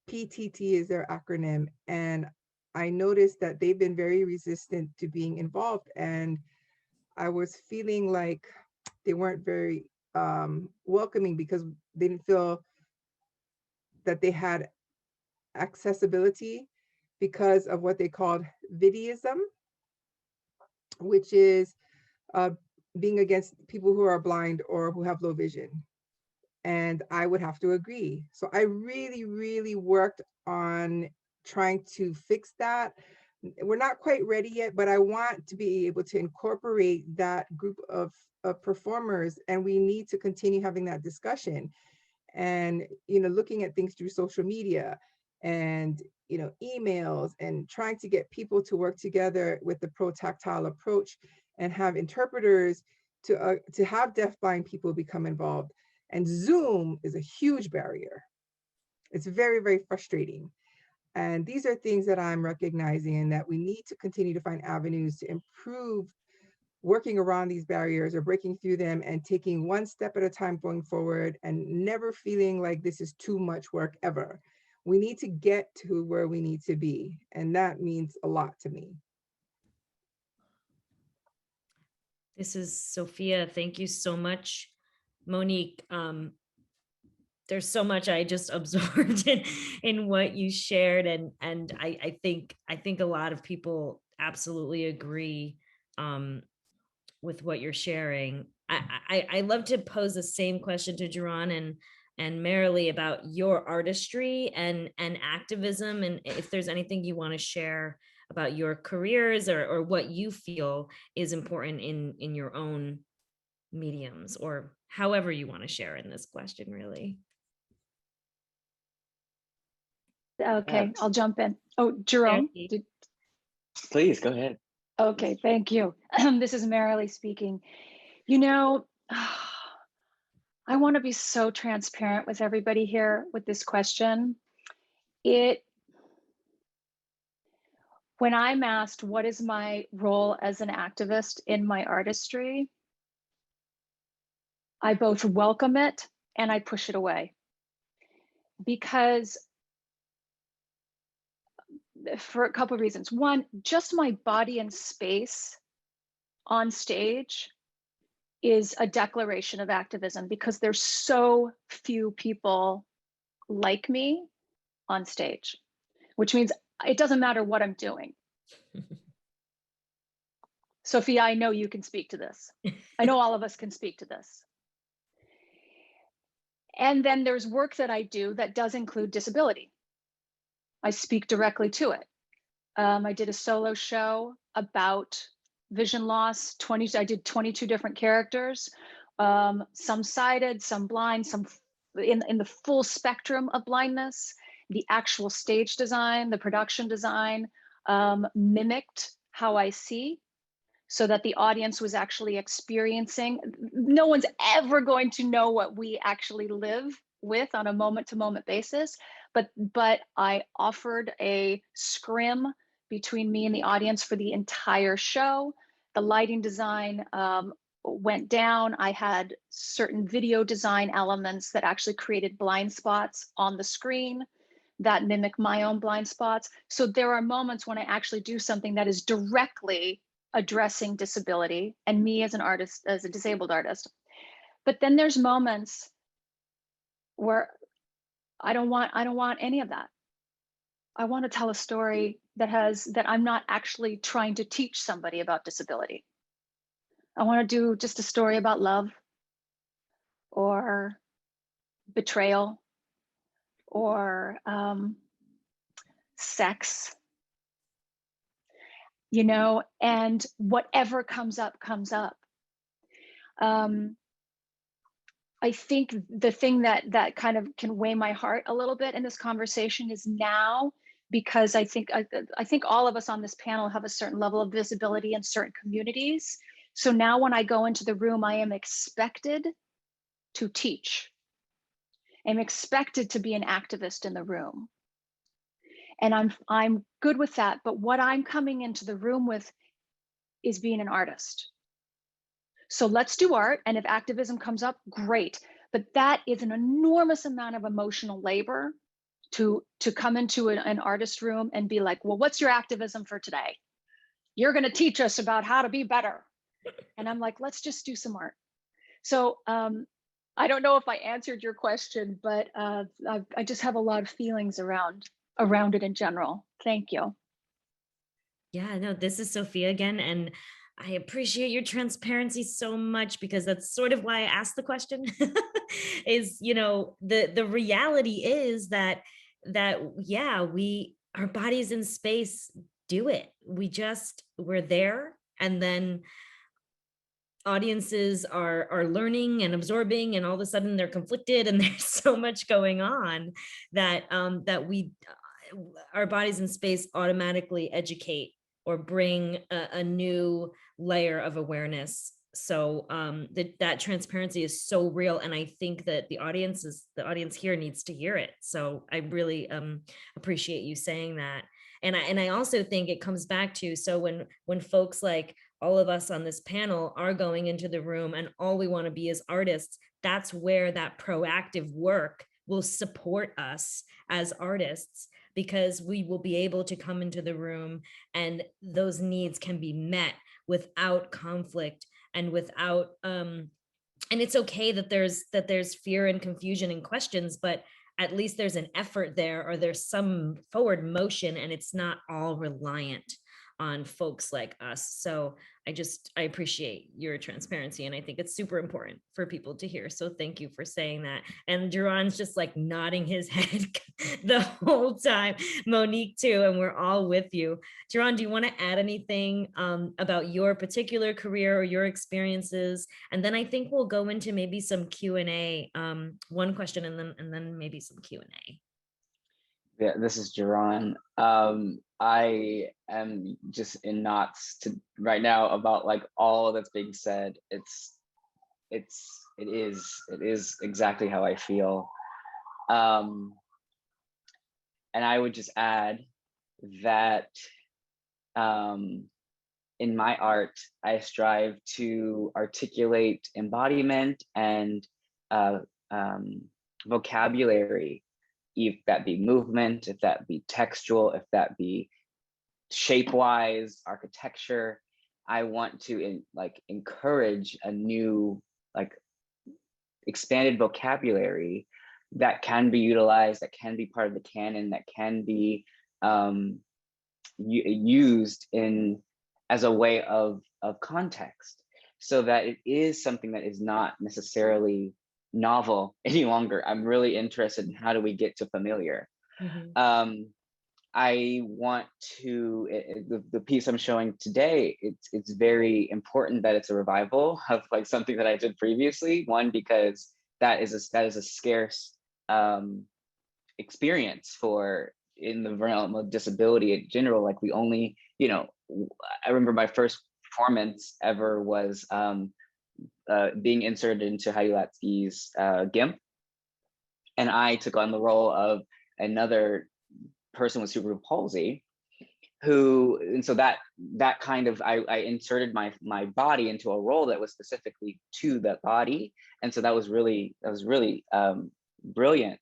PTT is their acronym. And I noticed that they've been very resistant to being involved. And I was feeling like they weren't very welcoming because they didn't feel that they had accessibility because of what they called videism, which is being against people who are blind or who have low vision. And I would have to agree. So I really, really worked on trying to fix that. We're not quite ready yet, but I want to be able to incorporate that group of performers, and we need to continue having that discussion. And, you know, looking at things through social media and, you know, emails, and trying to get people to work together with the pro-tactile approach and have interpreters to have deafblind people become involved. And Zoom is a huge barrier. It's very, very frustrating. And these are things that I'm recognizing, and that we need to continue to find avenues to improve working around these barriers or breaking through them and taking one step at a time going forward, and never feeling like this is too much work ever. We need to get to where we need to be. And that means a lot to me. This is Sophia. Thank you so much, Monique. There's so much I just absorbed in what you shared, and I think a lot of people absolutely agree with what you're sharing. I love to pose the same question to Geron and Marilee about your artistry and activism, and if there's anything you want to share about your careers or what you feel is important in your own mediums, or however you want to share in this question, really. Okay, I'll jump in. Oh, Jerome. Please go ahead. Okay, thank you. This is Marilee speaking. You know, I want to be so transparent with everybody here with this question. When I'm asked what is my role as an activist in my artistry, I both welcome it and I push it away. Because for a couple of reasons. One, just my body and space on stage is a declaration of activism, because there's so few people like me on stage, which means it doesn't matter what I'm doing. Sophia, I know you can speak to this. I know all of us can speak to this. And then there's work that I do that does include disability. I speak directly to it. I did a solo show about vision loss. I did 22 different characters, some sighted, some blind, some in the full spectrum of blindness. The actual stage design, the production design mimicked how I see, so that the audience was actually experiencing. No one's ever going to know what we actually live with on a moment-to-moment basis, but I offered a scrim between me and the audience for the entire show. The lighting design went down. I had certain video design elements that actually created blind spots on the screen that mimic my own blind spots. So there are moments when I actually do something that is directly addressing disability and me as an artist, as a disabled artist. But then there's moments where I don't want any of that. I want to tell a story that I'm not actually trying to teach somebody about disability. I want to do just a story about love or betrayal or sex, you know, and whatever comes up, comes up. I think the thing that kind of can weigh my heart a little bit in this conversation is now, because I think all of us on this panel have a certain level of visibility in certain communities. So now when I go into the room, I am expected to teach. I'm expected to be an activist in the room. And I'm good with that, but what I'm coming into the room with is being an artist. So let's do art, and if activism comes up, great. But that is an enormous amount of emotional labor to come into an artist room and be like, well, what's your activism for today? You're gonna teach us about how to be better. And I'm like, let's just do some art. So I don't know if I answered your question, but I just have a lot of feelings around it in general. Thank you. Yeah, no, this is Sophia again, and I appreciate your transparency so much, because that's sort of why I asked the question. Is, you know, the reality is that yeah, our bodies in space do it. We're there, and then audiences are learning and absorbing, and all of a sudden they're conflicted, and there's so much going on that our bodies in space automatically educate or bring a new layer of awareness. So that transparency is so real, and I think that the audience here needs to hear it. So I really appreciate you saying that. And I also think it comes back to, so when folks like all of us on this panel are going into the room and all we want to be as artists, that's where that proactive work will support us as artists, because we will be able to come into the room and those needs can be met without conflict and without and it's okay that there's fear and confusion and questions, but at least there's an effort there, or there's some forward motion, and it's not all reliant on folks like us. So I appreciate your transparency, and I think it's super important for people to hear. So thank you for saying that. And Geron's just like nodding his head the whole time. Monique too, and we're all with you. Geron, do you want to add anything about your particular career or your experiences? And then I think we'll go into maybe some Q&A, one question and then maybe some Q&A. Yeah, this is Geron. I am just in knots right now about like all that's being said. It is exactly how I feel. And I would just add that in my art, I strive to articulate embodiment and vocabulary, if that be movement, if that be textual, if that be shape-wise, architecture. I want to encourage a new expanded vocabulary that can be utilized, that can be part of the canon, that can be used as a way of context, so that it is something that is not necessarily novel any longer. I'm really interested in how do we get to familiar. Mm-hmm. I want to, the piece I'm showing today, it's very important that it's a revival of like something that I did previously. One, because that is a scarce experience in the realm of disability in general. Like we only, I remember my first performance ever was being inserted into Hayulatsky's GIMP. And I took on the role of another person with cerebral palsy and so that kind of, I inserted my body into a role that was specifically to that body. And so that was really brilliant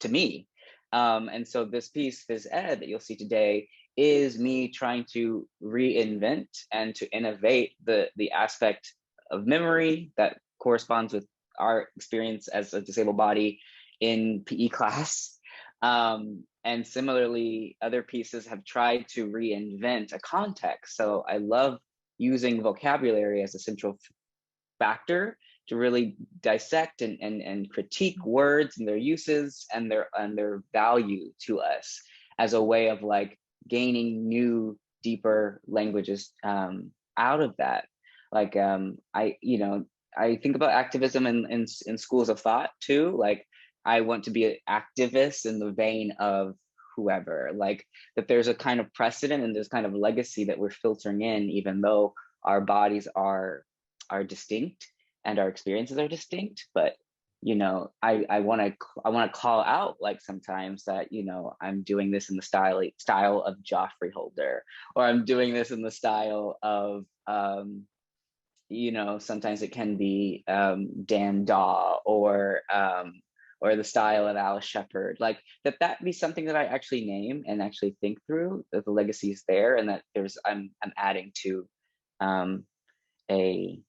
to me. And so this piece, this ed that you'll see today, is me trying to reinvent and to innovate the aspect of memory that corresponds with our experience as a disabled body in PE class. And similarly, other pieces have tried to reinvent a context. So I love using vocabulary as a central factor to really dissect and critique words and their uses and their value to us as a way of like gaining new, deeper languages out of that. Like I think about activism in schools of thought too. Like I want to be an activist in the vein of whoever, like that there's a kind of precedent and there's kind of legacy that we're filtering in, even though our bodies are distinct and our experiences are distinct. But I want to call out, like, sometimes that I'm doing this in the style of Joffrey Holder, or I'm doing this in the style of sometimes it can be Dan Daw, or the style of Alice Shepard, like that be something that I actually name and actually think through, that the legacy is there, and that I'm adding to a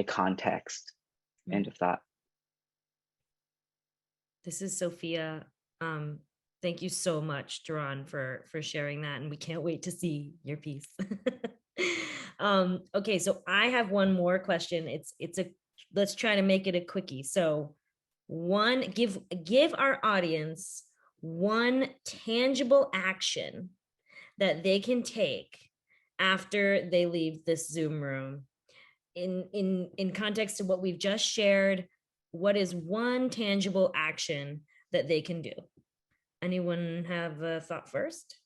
context. End of thought. This is Sophia. Thank you so much, Geron, for sharing that, and we can't wait to see your piece. Okay, so I have one more question. Let's try to make it a quickie. So give our audience one tangible action that they can take after they leave this Zoom room. In context of what we've just shared, what is one tangible action that they can do? Anyone have a thought first?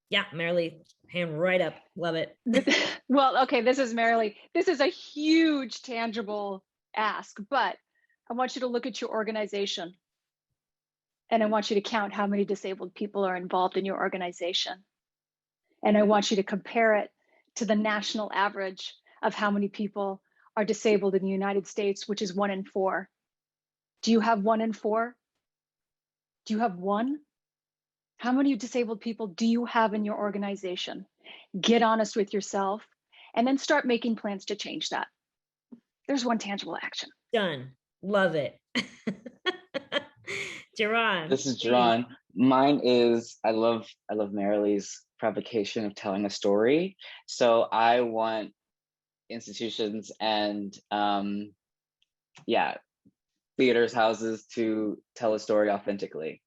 Yeah, Marilee, hand right up. Love it. Well, okay, this is Marilee. This is a huge tangible ask, but I want you to look at your organization, and I want you to count how many disabled people are involved in your organization. And I want you to compare it to the national average of how many people are disabled in the United States, which is 1 in 4. Do you have 1 in 4? Do you have 1? How many disabled people do you have in your organization? Get honest with yourself, and then start making plans to change that. There's one tangible action. Done. Love it. Geron. This is Geron. Mine is, I love Marilee's provocation of telling a story. So I want institutions and theaters, houses to tell a story authentically.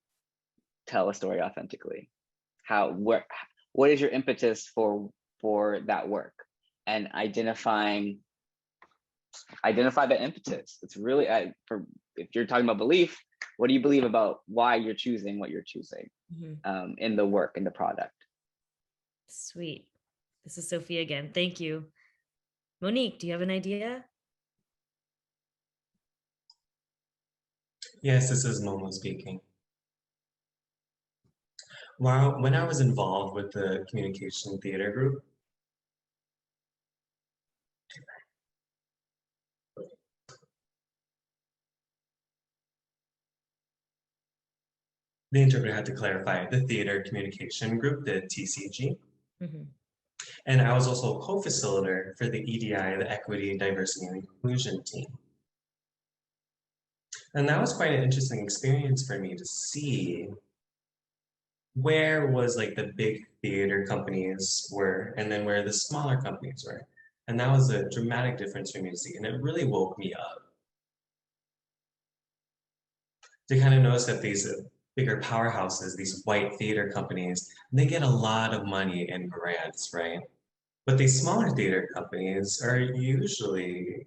Tell a story authentically. What is your impetus for that work? And identify that impetus. It's really, if you're talking about belief, what do you believe about why you're choosing what you're choosing in the work, in the product? Sweet. This is Sophia again. Thank you. Monique, do you have an idea? Yes, this is Momo speaking. When I was involved with the communication theater group, the interpreter had to clarify the theater communication group, the TCG. And I was also a co-facilitator for the EDI, the Equity, Diversity, and Inclusion team. And that was quite an interesting experience for me to see where was like the big theater companies were, and then where the smaller companies were. And that was a dramatic difference for me to see, and it really woke me up to kind of notice that these bigger powerhouses, these white theater companies, they get a lot of money and grants, right? But these smaller theater companies are usually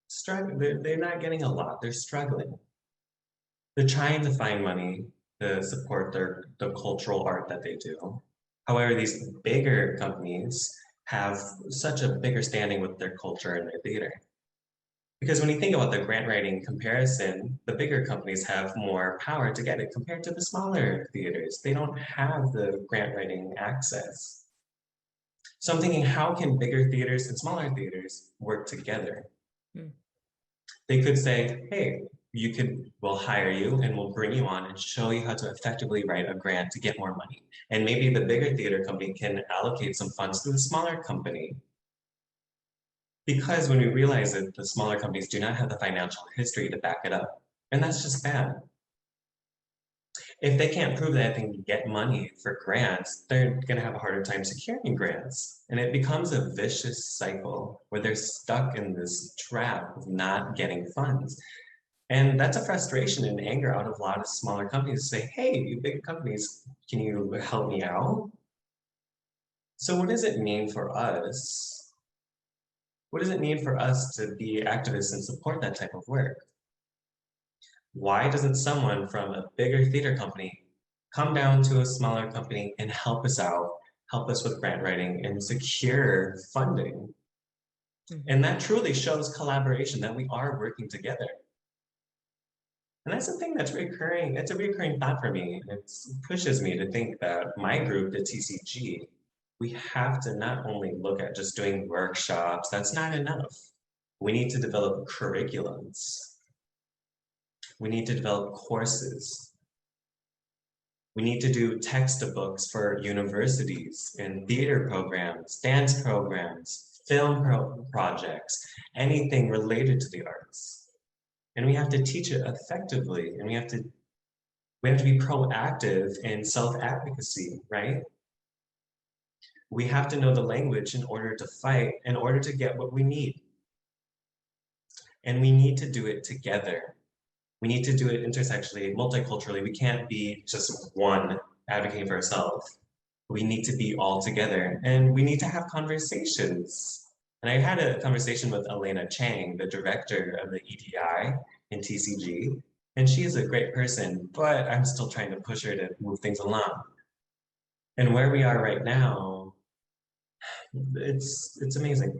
struggling. They're not getting a lot. They're struggling. They're trying to find money to support the cultural art that they do. However, these bigger companies have such a bigger standing with their culture and their theater. Because when you think about the grant writing comparison, the bigger companies have more power to get it compared to the smaller theaters. They don't have the grant writing access. So I'm thinking, how can bigger theaters and smaller theaters work together? They could say, hey, we'll hire you and we'll bring you on and show you how to effectively write a grant to get more money. And maybe the bigger theater company can allocate some funds to the smaller company. Because when we realize that the smaller companies do not have the financial history to back it up, and that's just bad. If they can't prove that they can get money for grants, they're gonna have a harder time securing grants. And it becomes a vicious cycle where they're stuck in this trap of not getting funds. And that's a frustration and anger out of a lot of smaller companies to say, hey, you big companies, can you help me out? So what does it mean for us? What does it mean for us to be activists and support that type of work? Why doesn't someone from a bigger theater company come down to a smaller company and help us out, help us with grant writing and secure funding? And that truly shows collaboration, that we are working together. And that's the thing that's recurring. It's a recurring thought for me. It pushes me to think that my group, the TCG, we have to not only look at just doing workshops, that's not enough. We need to develop curriculums. We need to develop courses. We need to do textbooks for universities and theater programs, dance programs, film projects, anything related to the arts. And we have to teach it effectively, and we have to be proactive in self-advocacy, right? We have to know the language in order to fight, in order to get what we need. And we need to do it together. We need to do it intersectionally, multiculturally. We can't be just one advocating for ourselves. We need to be all together, and we need to have conversations. And I had a conversation with Elena Chang, the director of the EDI in TCG, and she is a great person, but I'm still trying to push her to move things along. And where we are right now, it's amazing.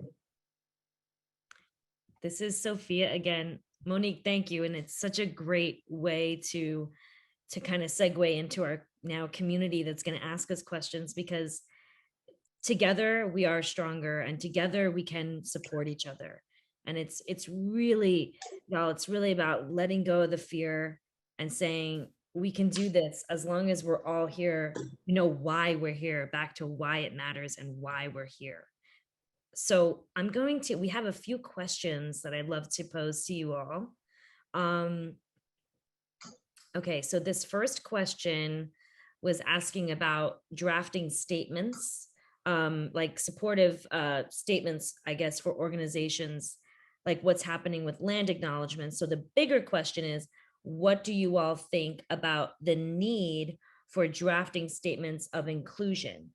This is Sophia again. Monique, thank you. And it's such a great way to kind of segue into our now community that's going to ask us questions, because together we are stronger and together we can support each other. And it's really, y'all, it's really about letting go of the fear and saying, we can do this as long as we're all here, you know why we're here, back to why it matters and why we're here. So we have a few questions that I'd love to pose to you all. Okay, so this first question was asking about drafting statements, like supportive statements, I guess, for organizations, like what's happening with land acknowledgements. So the bigger question is, what do you all think about the need for drafting statements of inclusion?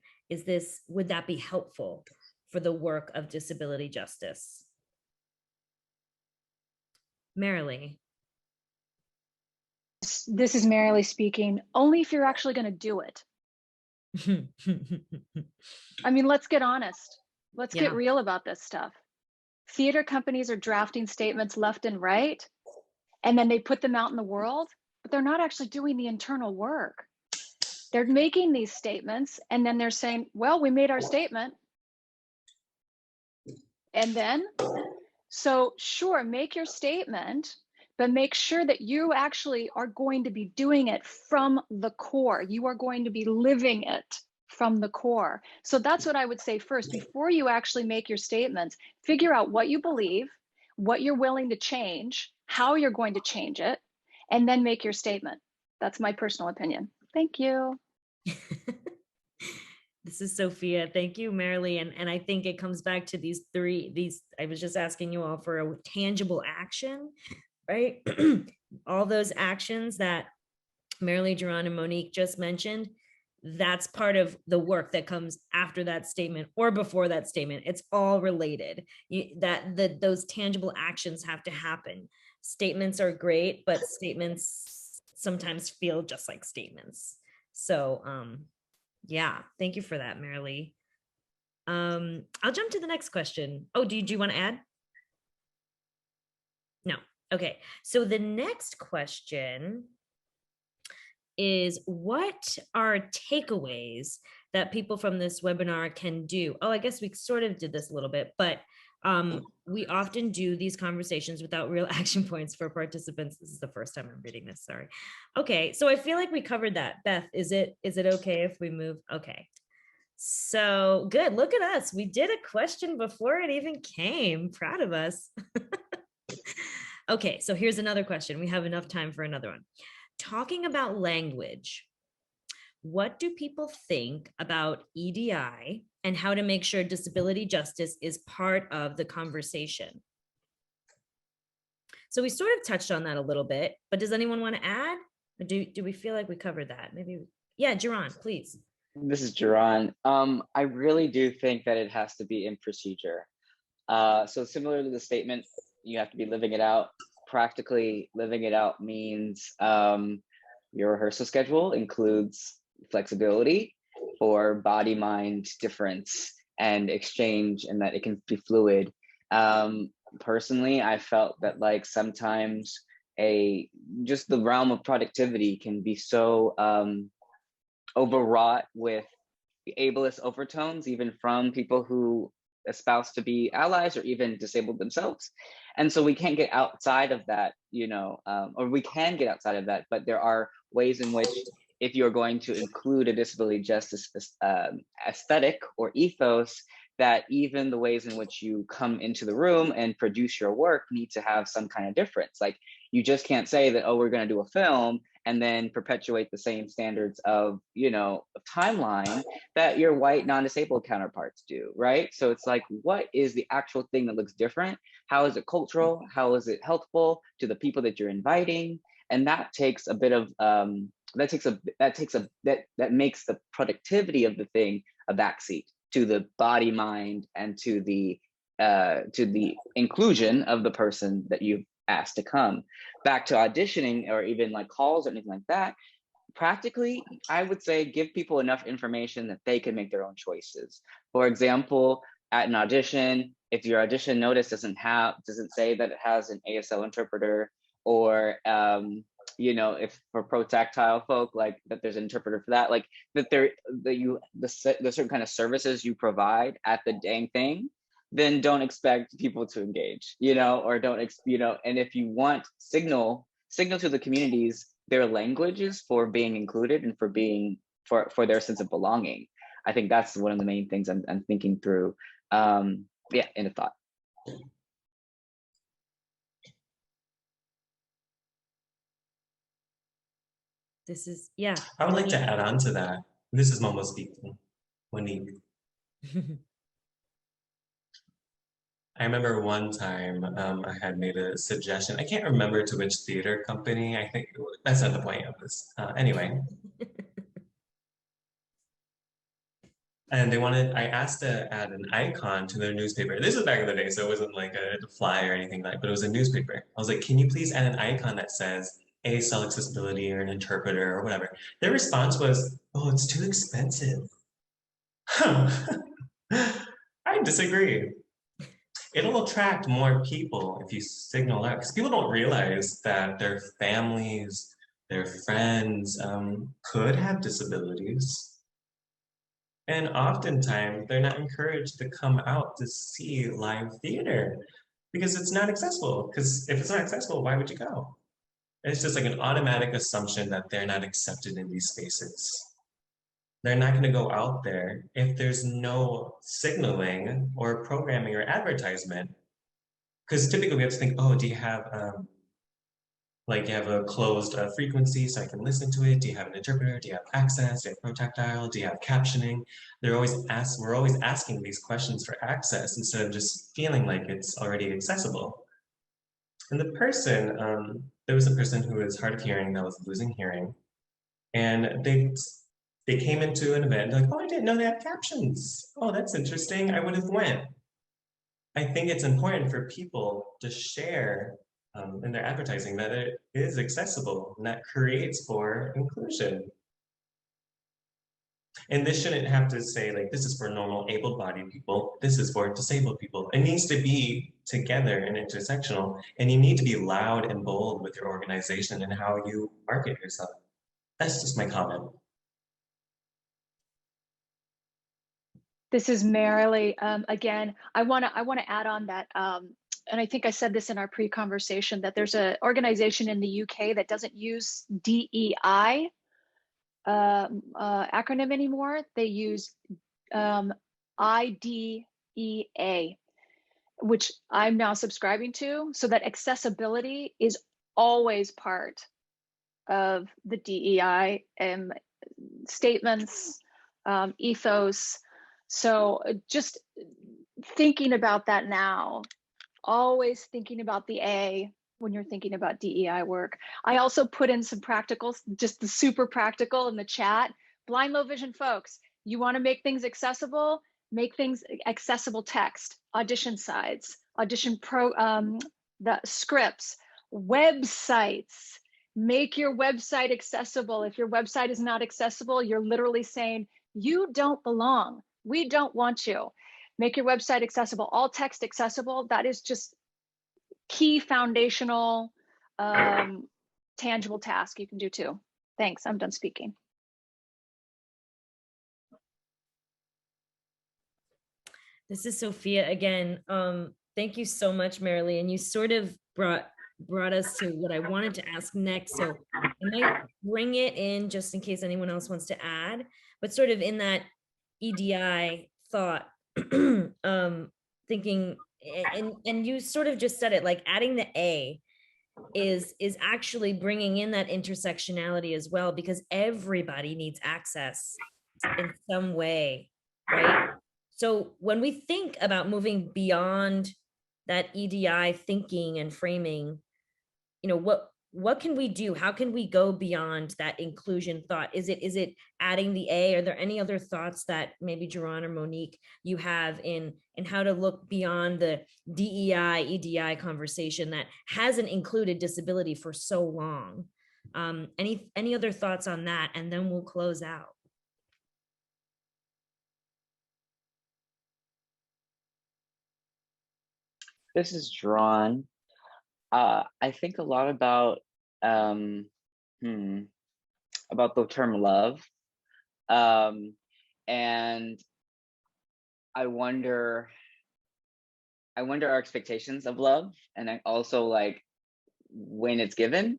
Would that be helpful for the work of disability justice? Marilee. This is Marilee speaking. Only if you're actually going to do it. I mean, let's get honest. Let's get real about this stuff. Theater companies are drafting statements left and right, and then they put them out in the world, but they're not actually doing the internal work. They're making these statements, and then they're saying, well, we made our statement. And then, so sure, make your statement, but make sure that you actually are going to be doing it from the core. You are going to be living it from the core. So that's what I would say first. Before you actually make your statements, figure out what you believe, what you're willing to change, how you're going to change it, and then make your statement. That's my personal opinion. Thank you. This is Sophia. Thank you, Marilee. And I think it comes back to these, I was just asking you all for a tangible action, right? All those actions that Marilee, Geron, and Monique just mentioned, that's part of the work that comes after that statement or before that statement. It's all related. Those tangible actions have to happen. Statements are great, but statements sometimes feel just like statements. So yeah, thank you for that, Marilee. I'll jump to the next question. Oh, do you want to add? Okay, so the next question is, what are takeaways that people from this webinar can do? Oh, I guess we sort of did this a little bit, but we often do these conversations without real action points for participants. This is the first time I'm reading this, sorry. Okay, so I feel like we covered that. Beth, is it okay if we move? Okay, so good, look at us. We did a question before it even came, proud of us. Okay, so here's another question. We have enough time for another one. Talking about language, what do people think about EDI and how to make sure disability justice is part of the conversation? So we sort of touched on that a little bit, but does anyone want to add? Or do we feel like we covered that? Maybe, yeah, Geron, please. This is Geron. I really do think that it has to be in procedure. So similar to the statement, you have to be living it out. Practically living it out means your rehearsal schedule includes flexibility for body-mind difference and exchange, and that it can be fluid. Personally, I felt that like sometimes just the realm of productivity can be so overwrought with ableist overtones, even from people who espouse to be allies or even disabled themselves. And so we can't get outside of that, you know, or we can get outside of that, but there are ways in which if you're going to include a disability justice aesthetic or ethos, that even the ways in which you come into the room and produce your work need to have some kind of difference. Like you just can't say that, oh, we're going to do a film and then perpetuate the same standards of, you know, timeline that your white non-disabled counterparts do, right? So it's like, what is the actual thing that looks different? How is it cultural? How is it helpful to the people that you're inviting? And that takes a bit of, that makes the productivity of the thing a backseat to the body, mind, and to the inclusion of the person that you've asked to come. Back to auditioning or even like calls or anything like that, practically, I would say give people enough information that they can make their own choices. For example, at an audition, if your audition notice doesn't say that it has an ASL interpreter, or you know, if for pro-tactile folk, like that there's an interpreter for that, like that the certain kind of services you provide at the dang thing, then don't expect people to engage, you know, or you know, and if you want signal to the communities their languages for being included and for being for their sense of belonging. I think that's one of the main things I'm thinking through. Yeah, in a thought. This is, yeah. I would like to add on to that. This is Momo speaking, Monique. I remember one time I had made a suggestion. I can't remember to which theater company. I think that's not the point of this. Anyway. And I asked to add an icon to their newspaper. This was back in the day, so it wasn't like a flyer or anything like that, but it was a newspaper. I was like, can you please add an icon that says ASL accessibility or an interpreter or whatever? Their response was, oh, it's too expensive. I disagree. It'll attract more people if you signal out, because people don't realize that their families, their friends could have disabilities. And oftentimes they're not encouraged to come out to see live theater because it's not accessible. Because if it's not accessible, why would you go? It's just like an automatic assumption that they're not accepted in these spaces. They're not going to go out there if there's no signaling or programming or advertisement. Because typically we have to think, oh, do you have like you have a closed frequency so I can listen to it? Do you have an interpreter? Do you have access? Do you have pro-tactile? Do you have captioning? We're always asking these questions for access instead of just feeling like it's already accessible. And the person, there was a person who was hard of hearing that was losing hearing. And they came into an event like, oh, I didn't know they had captions. Oh, that's interesting. I would have went. I think it's important for people to share in their advertising that it is accessible and that creates for inclusion. And this shouldn't have to say like, this is for normal able-bodied people, this is for disabled people. It needs to be together and intersectional, and you need to be loud and bold with your organization and how you market yourself. That's just my comment. This is Marilee. Again, I want to add on that, and I think I said this in our pre-conversation, that there's an organization in the UK that doesn't use DEI acronym anymore. They use IDEA, which I'm now subscribing to, so that accessibility is always part of the DEI statements, ethos. So just thinking about that now, always thinking about the A when you're thinking about DEI work. I also put in some practicals, just the super practical in the chat. Blind, low vision folks, you want to make things accessible, make things accessible text, audition sites, the scripts, websites. Make your website accessible. If your website is not accessible, you're literally saying, you don't belong. We don't want you. Make your website accessible, all text accessible. That is just key foundational, tangible task you can do too. Thanks, I'm done speaking. This is Sophia again. Thank you so much, Marilee. And you sort of brought us to what I wanted to ask next. So I might bring it in just in case anyone else wants to add, but sort of in that EDI thought, thinking, and you sort of just said it, like adding the A is actually bringing in that intersectionality as well, because everybody needs access in some way, right? So when we think about moving beyond that EDI thinking and framing, you know, what can we do? How can we go beyond that inclusion thought? Is it adding the A? Are there any other thoughts that maybe Geron or Monique you have in how to look beyond the DEI, EDI conversation that hasn't included disability for so long? Any other thoughts on that? And then we'll close out. This is Geron. I think a lot about the term love, and I wonder our expectations of love, and I also like when it's given,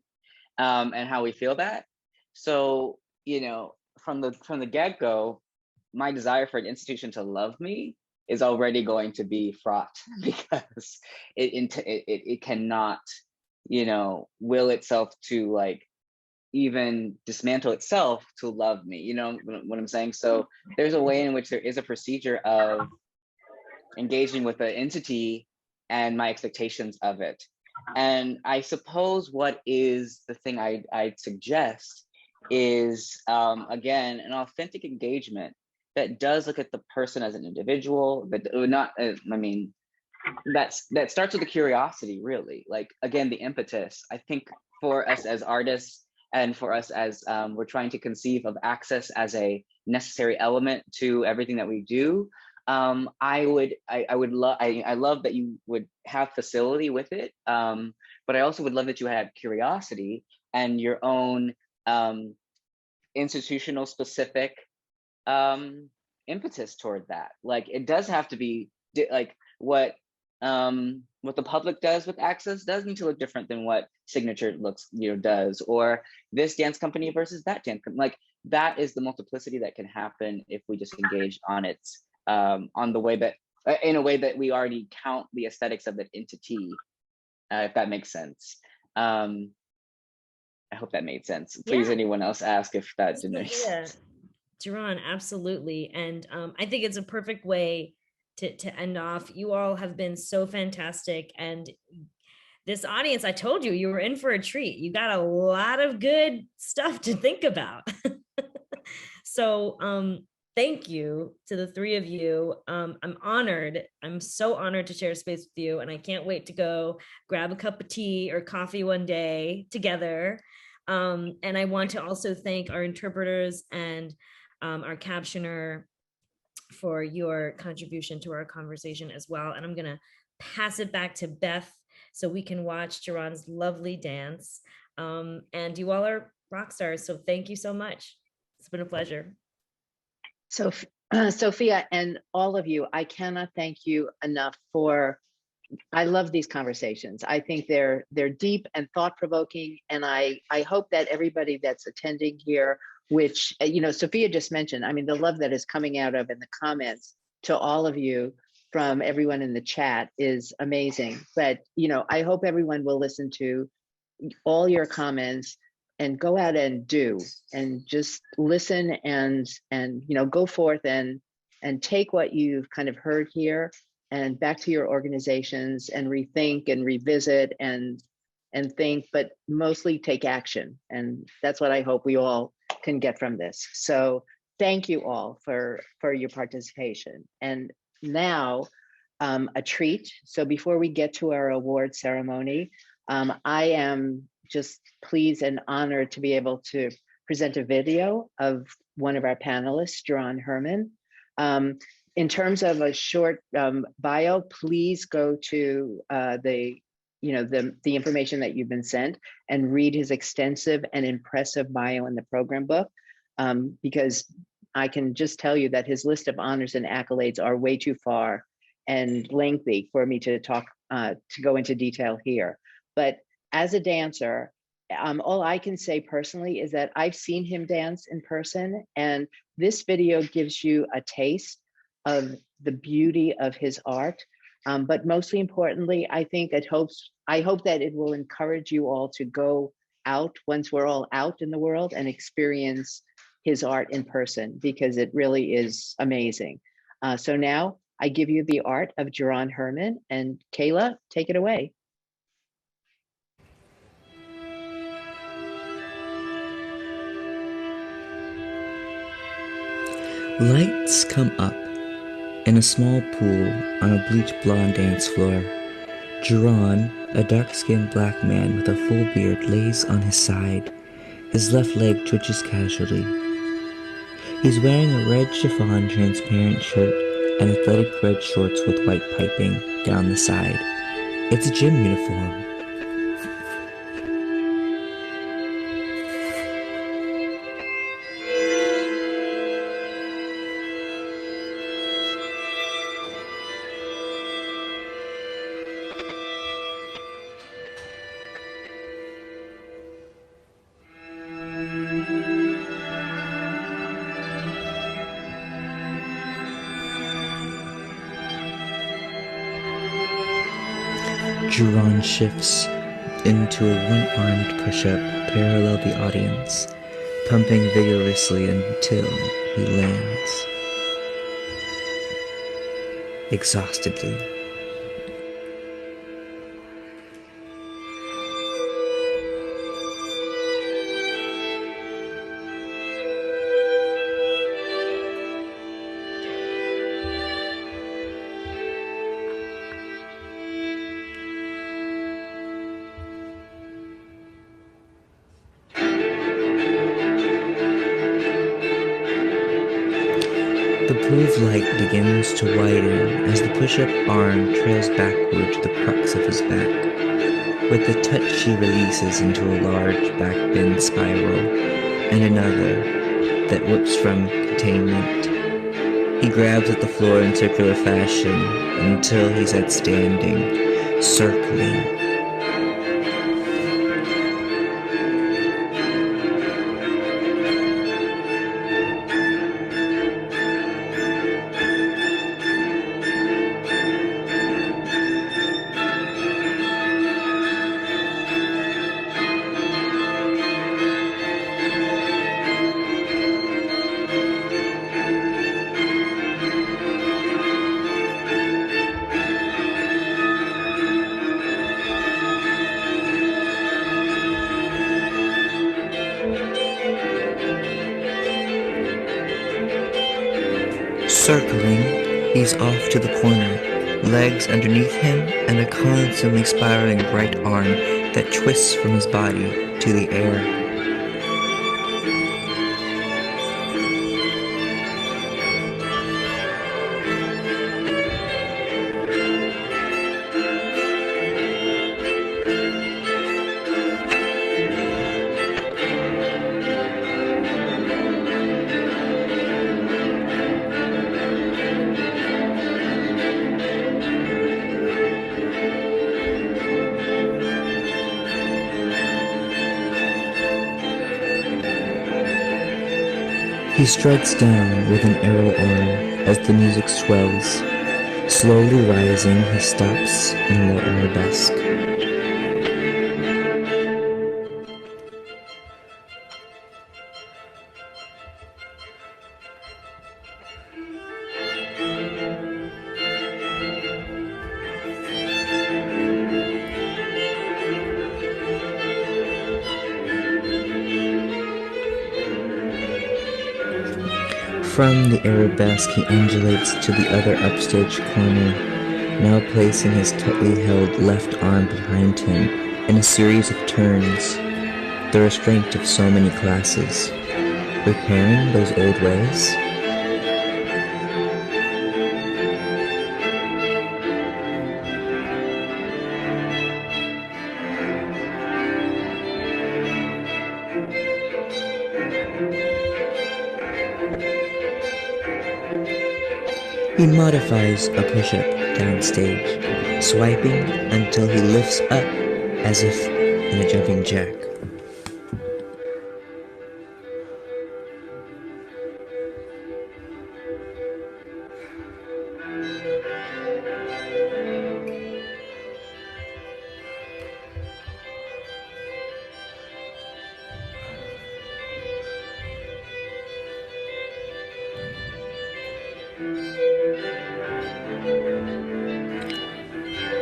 and how we feel that. So, you know, from the get-go, my desire for an institution to love me is already going to be fraught, because it cannot, you know, will itself to like even dismantle itself to love me, you know what I'm saying? So there's a way in which there is a procedure of engaging with the entity and my expectations of it. And I suppose what is the thing I'd suggest is, again, an authentic engagement that does look at the person as an individual, but not, I mean, that starts with the curiosity, really. Like, again, the impetus. I think for us as artists and for us as we're trying to conceive of access as a necessary element to everything that we do, I love that you would have facility with it, but I also would love that you had curiosity and your own institutional specific impetus toward that. Like, it does have to be like what the public does with access does need to look different than what Signature does, or this dance company versus that dance company. Like, that is the multiplicity that can happen if we just engage on it, on the way that in a way that we already count the aesthetics of that entity, if that makes sense. I hope that made sense. Please, anyone else ask if that didn't make sense. Geron, absolutely. And I think it's a perfect way to end off. You all have been so fantastic. And this audience, I told you, you were in for a treat. You got a lot of good stuff to think about. So thank you to the three of you. I'm honored. I'm so honored to share space with you. And I can't wait to go grab a cup of tea or coffee one day together. And I want to also thank our interpreters and our captioner, for your contribution to our conversation as well. And I'm gonna pass it back to Beth so we can watch Geron's lovely dance. And you all are rock stars, so thank you so much. It's been a pleasure. So, Sophia and all of you, I cannot thank you enough for, I love these conversations. I think they're deep and thought-provoking, and I hope that everybody that's attending here, which, you know, Sophia just mentioned, I mean, the love that is coming out of in the comments to all of you from everyone in the chat is amazing. But, you know, I hope everyone will listen to all your comments and go out and do, and just listen and you know, go forth and take what you've kind of heard here and back to your organizations and rethink and revisit and think, but mostly take action. And that's what I hope we all can get from this. So thank you all for your participation. And now a treat. So before we get to our award ceremony, I am just pleased and honored to be able to present a video of one of our panelists, Geron Herman. In terms of a short bio, please go to the information that you've been sent and read his extensive and impressive bio in the program book, because I can just tell you that his list of honors and accolades are way too far and lengthy for me to talk to go into detail here. But as a dancer, all I can say personally is that I've seen him dance in person, and this video gives you a taste of the beauty of his art. But mostly importantly, I hope that it will encourage you all to go out once we're all out in the world and experience his art in person, because it really is amazing. So now I give you the art of Geron Herman, and Kayla, take it away. Lights come up. In a small pool on a bleach blonde dance floor, Geron, a dark-skinned black man with a full beard, lays on his side. His left leg twitches casually. He's wearing a red chiffon transparent shirt and athletic red shorts with white piping down the side. It's a gym uniform. Geron shifts into a one-armed push-up parallel the audience, pumping vigorously until he lands. Exhaustedly. The pool of light begins to widen as the push-up arm trails backward to the crux of his back. With the touch, she releases into a large backbend spiral and another that whips from containment. He grabs at the floor in circular fashion until he's at standing, circling. Circling, he's off to the corner, legs underneath him and a constantly spiraling right arm that twists from his body to the air. He strikes down with an arrow arm as the music swells. Slowly rising, he stops in low arabesque. From the arabesque, he undulates to the other upstage corner, now placing his tightly held left arm behind him in a series of turns, the restraint of so many classes. Repairing those old ways? He modifies a push-up downstage, swiping until he lifts up as if in a jumping jack.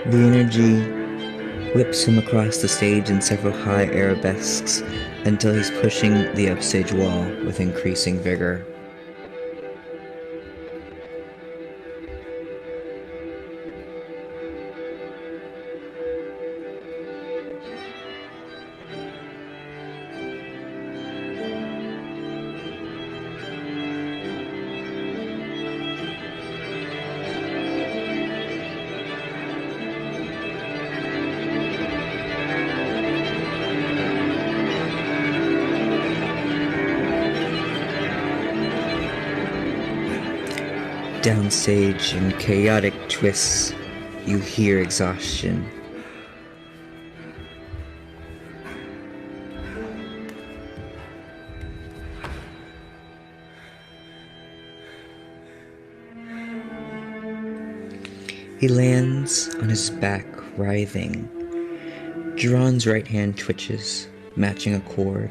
The energy whips him across the stage in several high arabesques until he's pushing the upstage wall with increasing vigor. Downstage in chaotic twists, you hear exhaustion. He lands on his back, writhing. Geron's right hand twitches, matching a chord.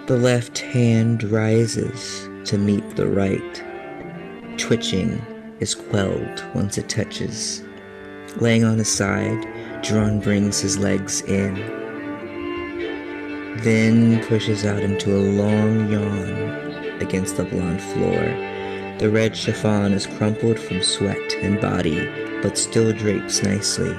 The left hand rises to meet the right. Twitching is quelled once it touches. Laying on his side, Geron brings his legs in, then pushes out into a long yawn against the blonde floor. The red chiffon is crumpled from sweat and body, but still drapes nicely.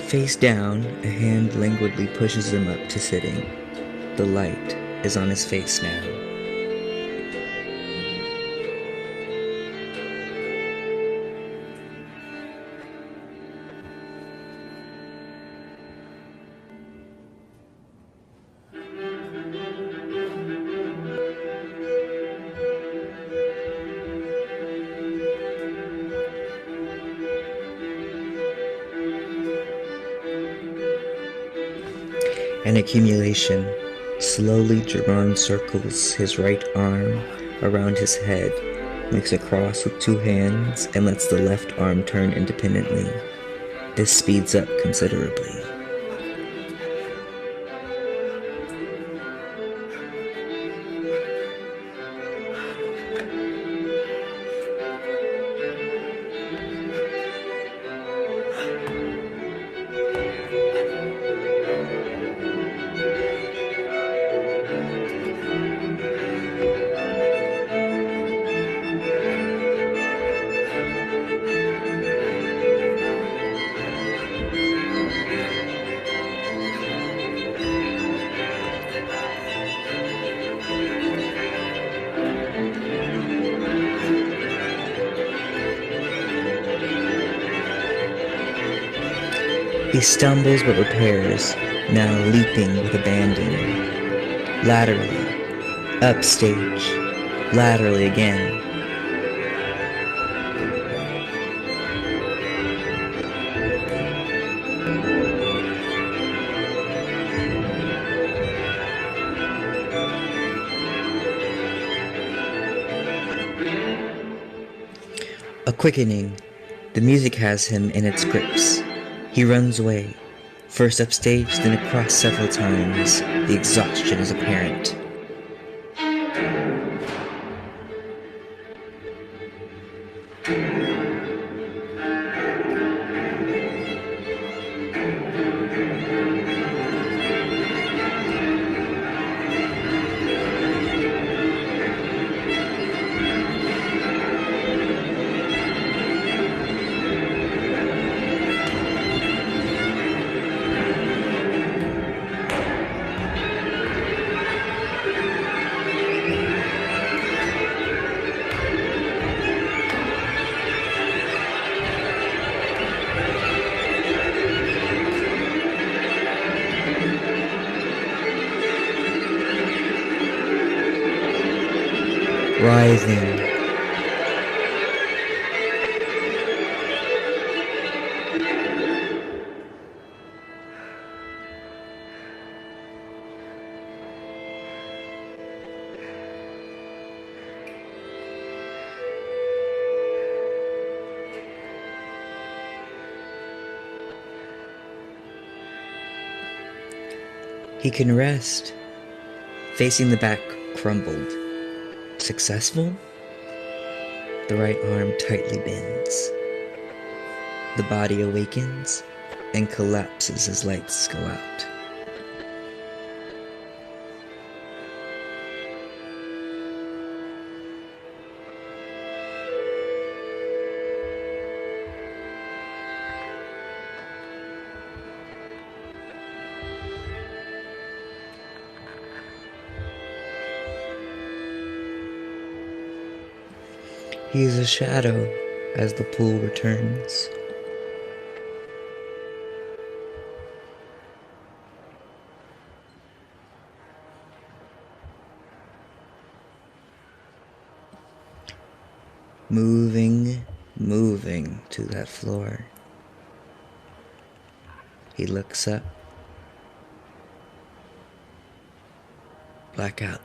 Face down, a hand languidly pushes him up to sitting. The light is on his face now. An accumulation. Slowly, Geron circles his right arm around his head, makes a cross with two hands, and lets the left arm turn independently. This speeds up considerably. He stumbles but repairs, now leaping with abandon. Laterally, upstage, laterally again. A quickening. The music has him in its grips. He runs away, first upstage, then across several times. The exhaustion is apparent. Rising. He can rest. Facing the back crumbled. Successful? The right arm tightly bends. The body awakens and collapses as lights go out. He is a shadow as the pool returns. Moving to that floor. He looks up. Blackout.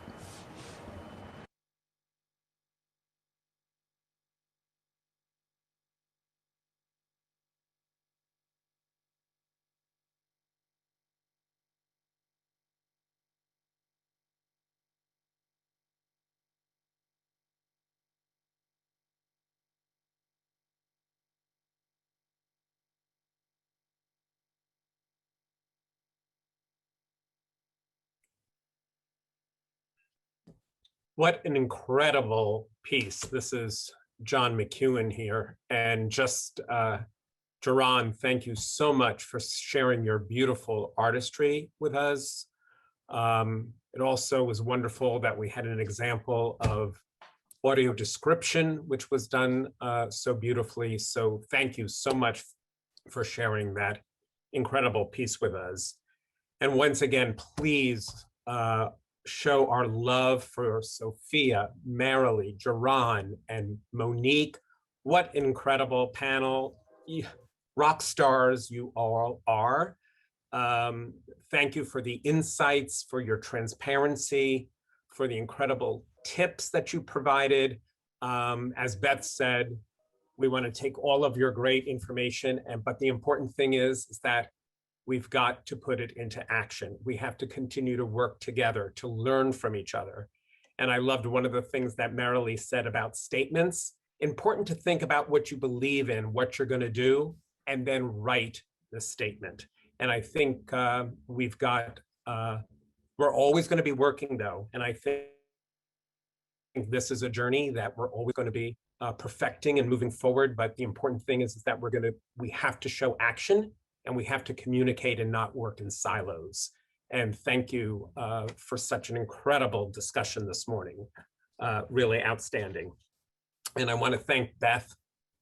What an incredible piece. This is John McEwen here. And just, Geron, thank you so much for sharing your beautiful artistry with us. It also was wonderful that we had an example of audio description, which was done so beautifully. So thank you so much for sharing that incredible piece with us. And once again, please show our love for Sophia, Marilee, Geron, and Monique. What an incredible panel. Rock stars you all are. thank you for the insights, for your transparency, for the incredible tips that you provided. As Beth said, we want to take all of your great information, but the important thing is that we've got to put it into action. We have to continue to work together, to learn from each other. And I loved one of the things that Marilee said about statements. Important to think about what you believe in, what you're going to do, and then write the statement. And I think we're always going to be working though. And I think this is a journey that we're always going to be perfecting and moving forward. But the important thing is that we have to show action, and we have to communicate and not work in silos. And thank you for such an incredible discussion this morning. Really outstanding. And I want to thank Beth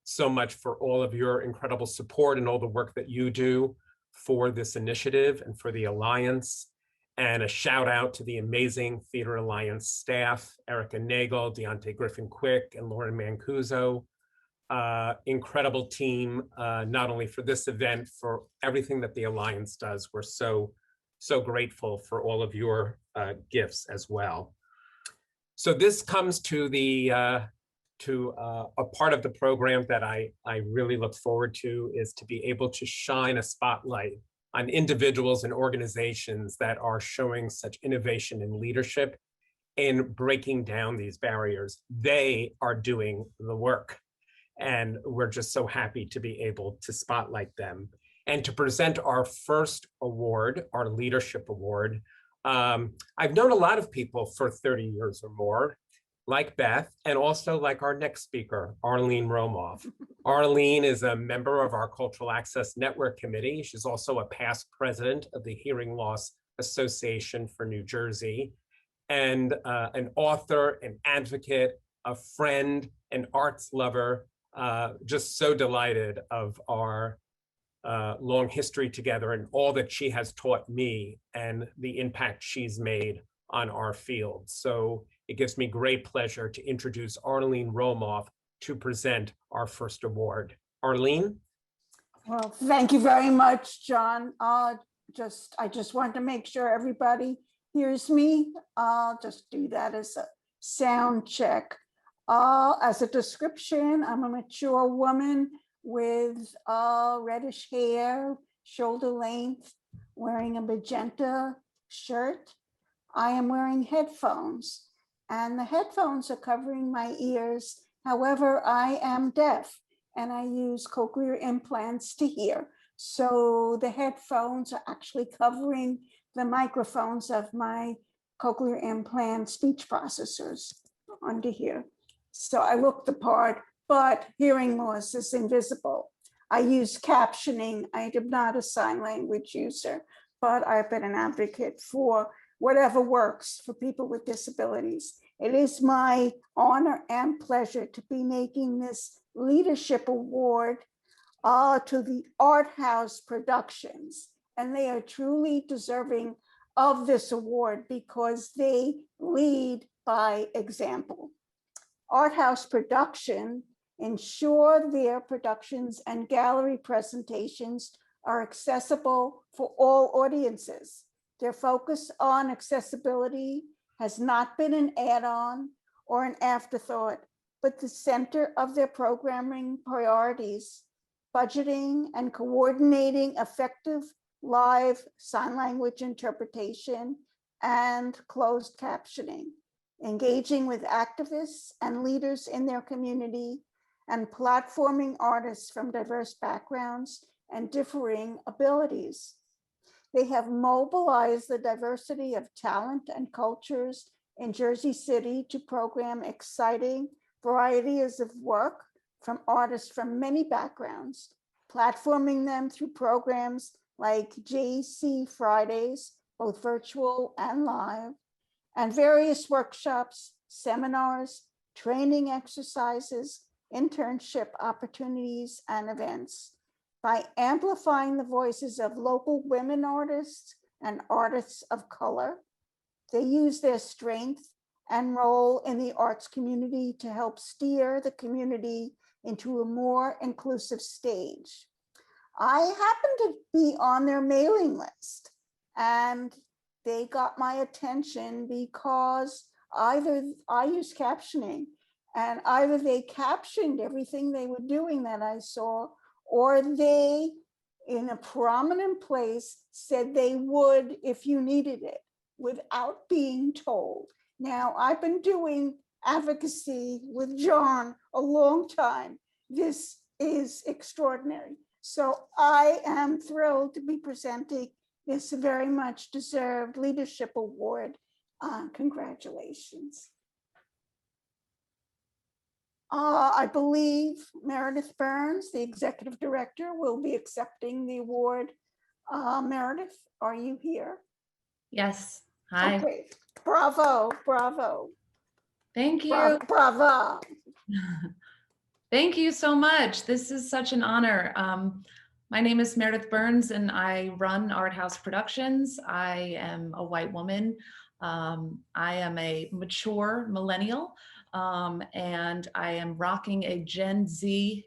so much for all of your incredible support and all the work that you do for this initiative and for the Alliance. And a shout out to the amazing Theater Alliance staff, Erica Nagel, Deontay Griffin-Quick, and Lauren Mancuso. Incredible team, not only for this event, for everything that the Alliance does. We're so grateful for all of your gifts as well. So this comes to a part of the program that I really look forward to, is to be able to shine a spotlight on individuals and organizations that are showing such innovation and leadership in breaking down these barriers. They are doing the work, and we're just so happy to be able to spotlight them. And to present our first award, our Leadership Award. I've known a lot of people for 30 years or more, like Beth, and also like our next speaker, Arlene Romoff. Arlene is a member of our Cultural Access Network Committee. She's also a past president of the Hearing Loss Association for New Jersey, and an author, an advocate, a friend, an arts lover. Just so delighted of our long history together and all that she has taught me and the impact she's made on our field. So it gives me great pleasure to introduce Arlene Romoff to present our first award. Arlene? Well, thank you very much, John. I just want to make sure everybody hears me. I'll just do that as a sound check. As a description, I'm a mature woman with reddish hair, shoulder length, wearing a magenta shirt. I am wearing headphones, and the headphones are covering my ears. However, I am deaf, and I use cochlear implants to hear. So the headphones are actually covering the microphones of my cochlear implant speech processors under here. So I look the part, but hearing loss is invisible. I use captioning. I am not a sign language user, but I've been an advocate for whatever works for people with disabilities. It is my honor and pleasure to be making this Leadership Award to the Art House Productions. And they are truly deserving of this award because they lead by example. Art House Production ensure their productions and gallery presentations are accessible for all audiences. Their focus on accessibility has not been an add-on or an afterthought, but the center of their programming priorities, budgeting and coordinating effective live sign language interpretation and closed captioning, engaging with activists and leaders in their community, and platforming artists from diverse backgrounds and differing abilities. They have mobilized the diversity of talent and cultures in Jersey City to program exciting varieties of work from artists from many backgrounds, platforming them through programs like JC Fridays, both virtual and live, and various workshops, seminars, training exercises, internship opportunities, and events. By amplifying the voices of local women artists and artists of color, they use their strength and role in the arts community to help steer the community into a more inclusive stage. I happen to be on their mailing list, and they got my attention because either I use captioning, and either they captioned everything they were doing that I saw, or they, in a prominent place, said they would if you needed it without being told. Now, I've been doing advocacy with John a long time. This is extraordinary. So I am thrilled to be presenting this very much deserved leadership award. Congratulations. I believe Meredith Burns, the executive director, will be accepting the award. Meredith, are you here? Yes. Hi. Okay. Bravo, bravo. Thank you. Bravo. Thank you so much. This is such an honor. My name is Meredith Burns and I run Art House Productions. I am a white woman. I am a mature millennial, and I am rocking a Gen Z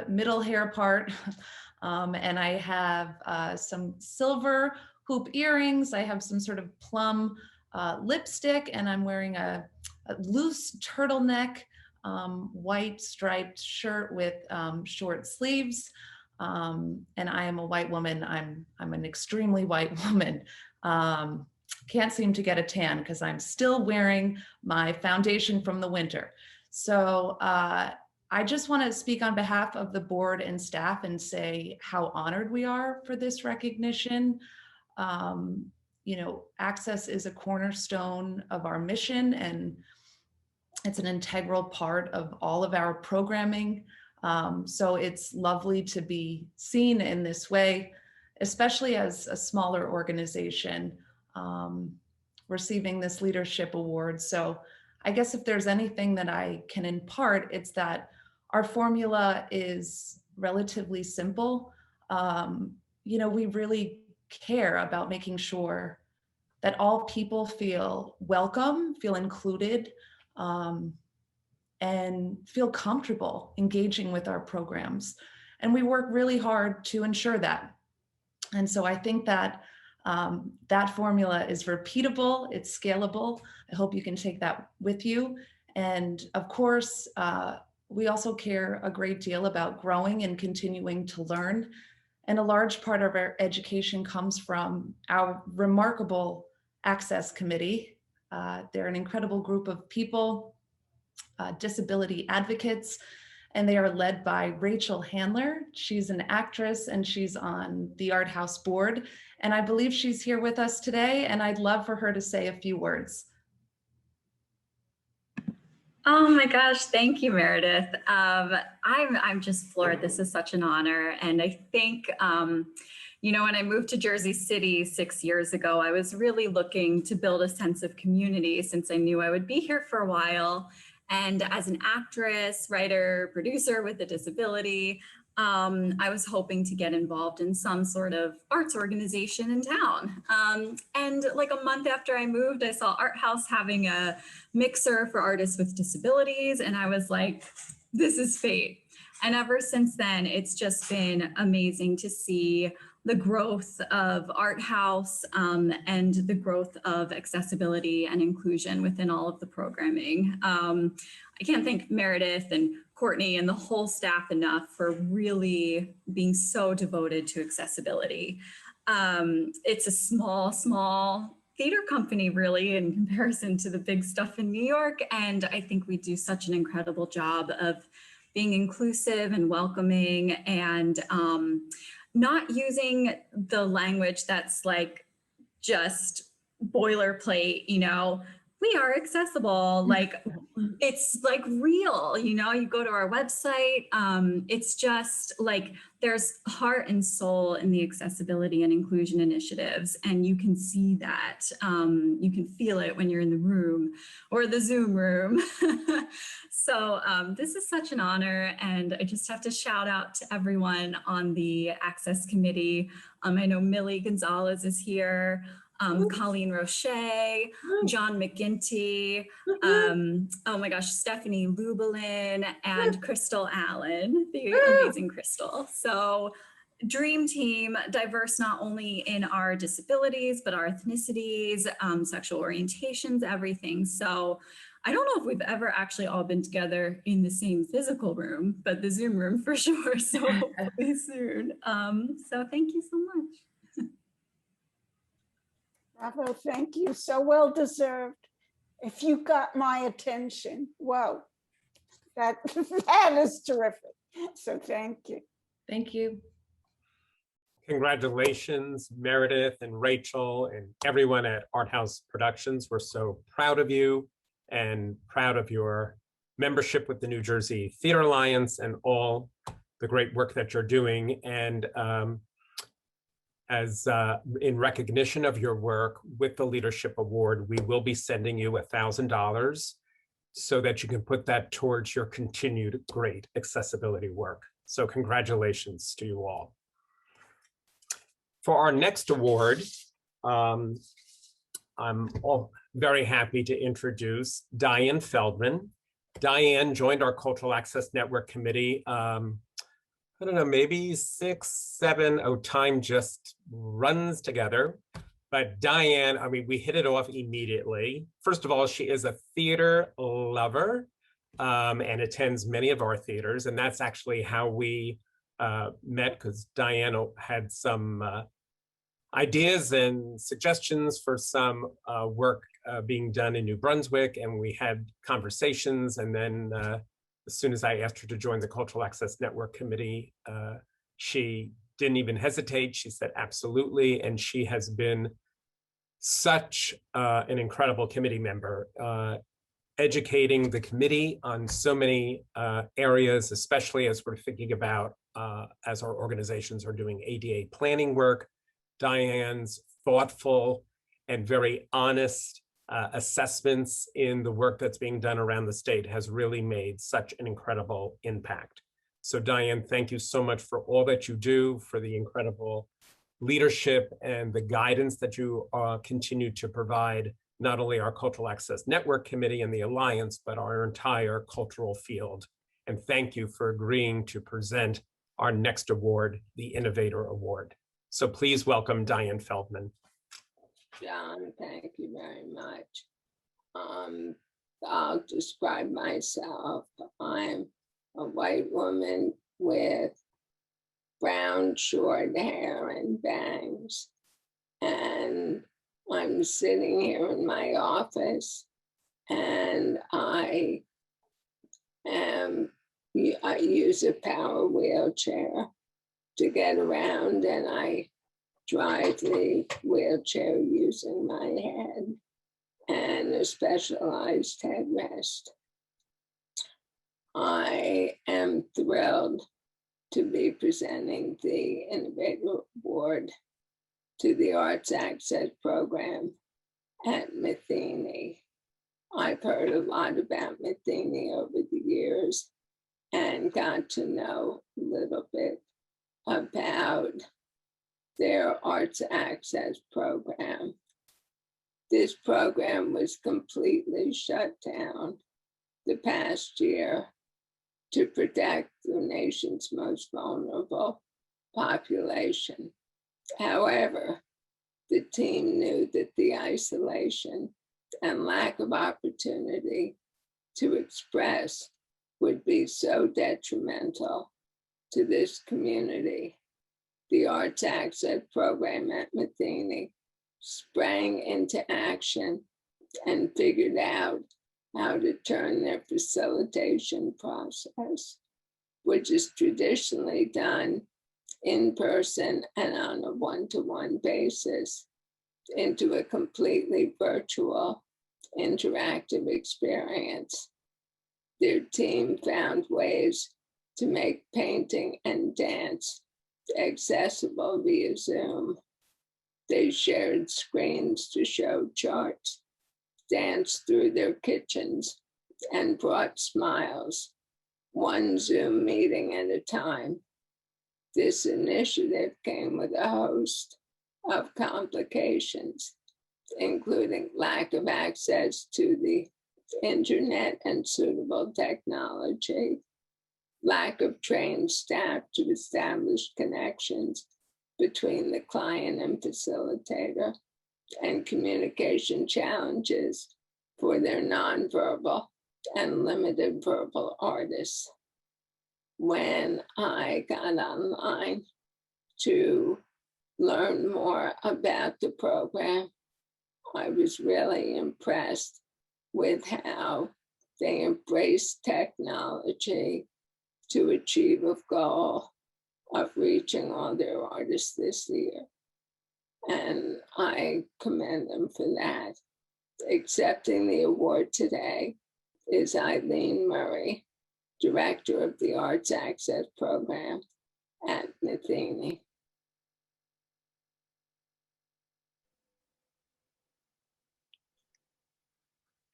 middle hair part. And I have some silver hoop earrings. I have some sort of plum lipstick, and I'm wearing a loose turtleneck, white striped shirt with short sleeves. And I am a white woman. I'm an extremely white woman. Can't seem to get a tan because I'm still wearing my foundation from the winter. So I just want to speak on behalf of the board and staff and say how honored we are for this recognition. You know, access is a cornerstone of our mission, and it's an integral part of all of our programming. So it's lovely to be seen in this way, especially as a smaller organization receiving this leadership award. So I guess if there's anything that I can impart, it's that our formula is relatively simple. You know, we really care about making sure that all people feel welcome, feel included, and feel comfortable engaging with our programs. And we work really hard to ensure that. And so I think that that formula is repeatable, it's scalable. I hope you can take that with you. And of course, we also care a great deal about growing and continuing to learn. And a large part of our education comes from our remarkable Access Committee. They're an incredible group of people, disability advocates, and they are led by Rachel Handler. She's an actress and she's on the Art House board. And I believe she's here with us today, and I'd love for her to say a few words. Oh my gosh, thank you, Meredith. I'm just floored. This is such an honor. And I think, you know, when I moved to Jersey City 6 years ago, I was really looking to build a sense of community since I knew I would be here for a while. And as an actress, writer, producer with a disability, I was hoping to get involved in some sort of arts organization in town. And like a month after I moved, I saw Art House having a mixer for artists with disabilities. And I was like, this is fate. And ever since then, it's just been amazing to see the growth of Art House and the growth of accessibility and inclusion within all of the programming. I can't thank Meredith and Courtney and the whole staff enough for really being so devoted to accessibility. It's a small theater company really in comparison to the big stuff in New York. And I think we do such an incredible job of being inclusive and welcoming and not using the language that's like just boilerplate, you know, we are accessible, like it's like real, you know, you go to our website, it's just like there's heart and soul in the accessibility and inclusion initiatives, and you can see that, you can feel it when you're in the room or the Zoom room. So this is such an honor, and I just have to shout out to everyone on the Access Committee. I know Millie Gonzalez is here. Colleen Roche, John McGinty, oh my gosh, Stephanie Lubelin, and Crystal Allen, the amazing Crystal. So dream team, diverse not only in our disabilities, but our ethnicities, sexual orientations, everything. So I don't know if we've ever actually all been together in the same physical room, but the Zoom room for sure. So hopefully soon. So thank you so much. Bravo, thank you. So well deserved. If you got my attention, whoa, that is terrific. So thank you. Thank you. Congratulations, Meredith and Rachel and everyone at Art House Productions. We're so proud of you and proud of your membership with the New Jersey Theater Alliance and all the great work that you're doing. And in recognition of your work with the Leadership Award, we will be sending you $1,000 so that you can put that towards your continued great accessibility work. So congratulations to you all. For our next award, I'm very happy to introduce Diane Feldman. Diane joined our Cultural Access Network Committee, I don't know, maybe 6, 7, time just runs together. But Diane, I mean, we hit it off immediately. First of all, she is a theater lover and attends many of our theaters. And that's actually how we met, because Diane had some ideas and suggestions for some work being done in New Brunswick, and we had conversations. And then as soon as I asked her to join the Cultural Access Network Committee, she didn't even hesitate. She said absolutely, and she has been such an incredible committee member, educating the committee on so many areas, especially as we're thinking about as our organizations are doing ADA planning work. Diane's thoughtful and very honest assessments in the work that's being done around the state has really made such an incredible impact. So Diane, thank you so much for all that you do, for the incredible leadership and the guidance that you continue to provide, not only our Cultural Access Network Committee and the Alliance, but our entire cultural field. And thank you for agreeing to present our next award, the Innovator Award. So please welcome Diane Feldman. John, thank you very much. I'll describe myself. I'm a white woman with brown short hair and bangs. And I'm sitting here in my office, and I use a power wheelchair to get around, and I drive the wheelchair using my head and a specialized headrest. I am thrilled to be presenting the Innovator Award to the Arts Access Program at Matheny. I've heard a lot about Matheny over the years and got to know a little bit about their Arts Access Program. This program was completely shut down the past year to protect the nation's most vulnerable population. However, the team knew that the isolation and lack of opportunity to express would be so detrimental to this community. The Arts Access Program at Matheny sprang into action and figured out how to turn their facilitation process, which is traditionally done in person and on a one-to-one basis, into a completely virtual interactive experience. Their team found ways to make painting and dance accessible via Zoom. They shared screens to show charts, danced through their kitchens, and brought smiles, one Zoom meeting at a time. This initiative came with a host of complications, including lack of access to the internet and suitable technology, lack of trained staff to establish connections between the client and facilitator, and communication challenges for their nonverbal and limited verbal artists. When I got online to learn more about the program, I was really impressed with how they embrace technology to achieve a goal of reaching all their artists this year. And I commend them for that. Accepting the award today is Eileen Murray, Director of the Arts Access Program at Matheny.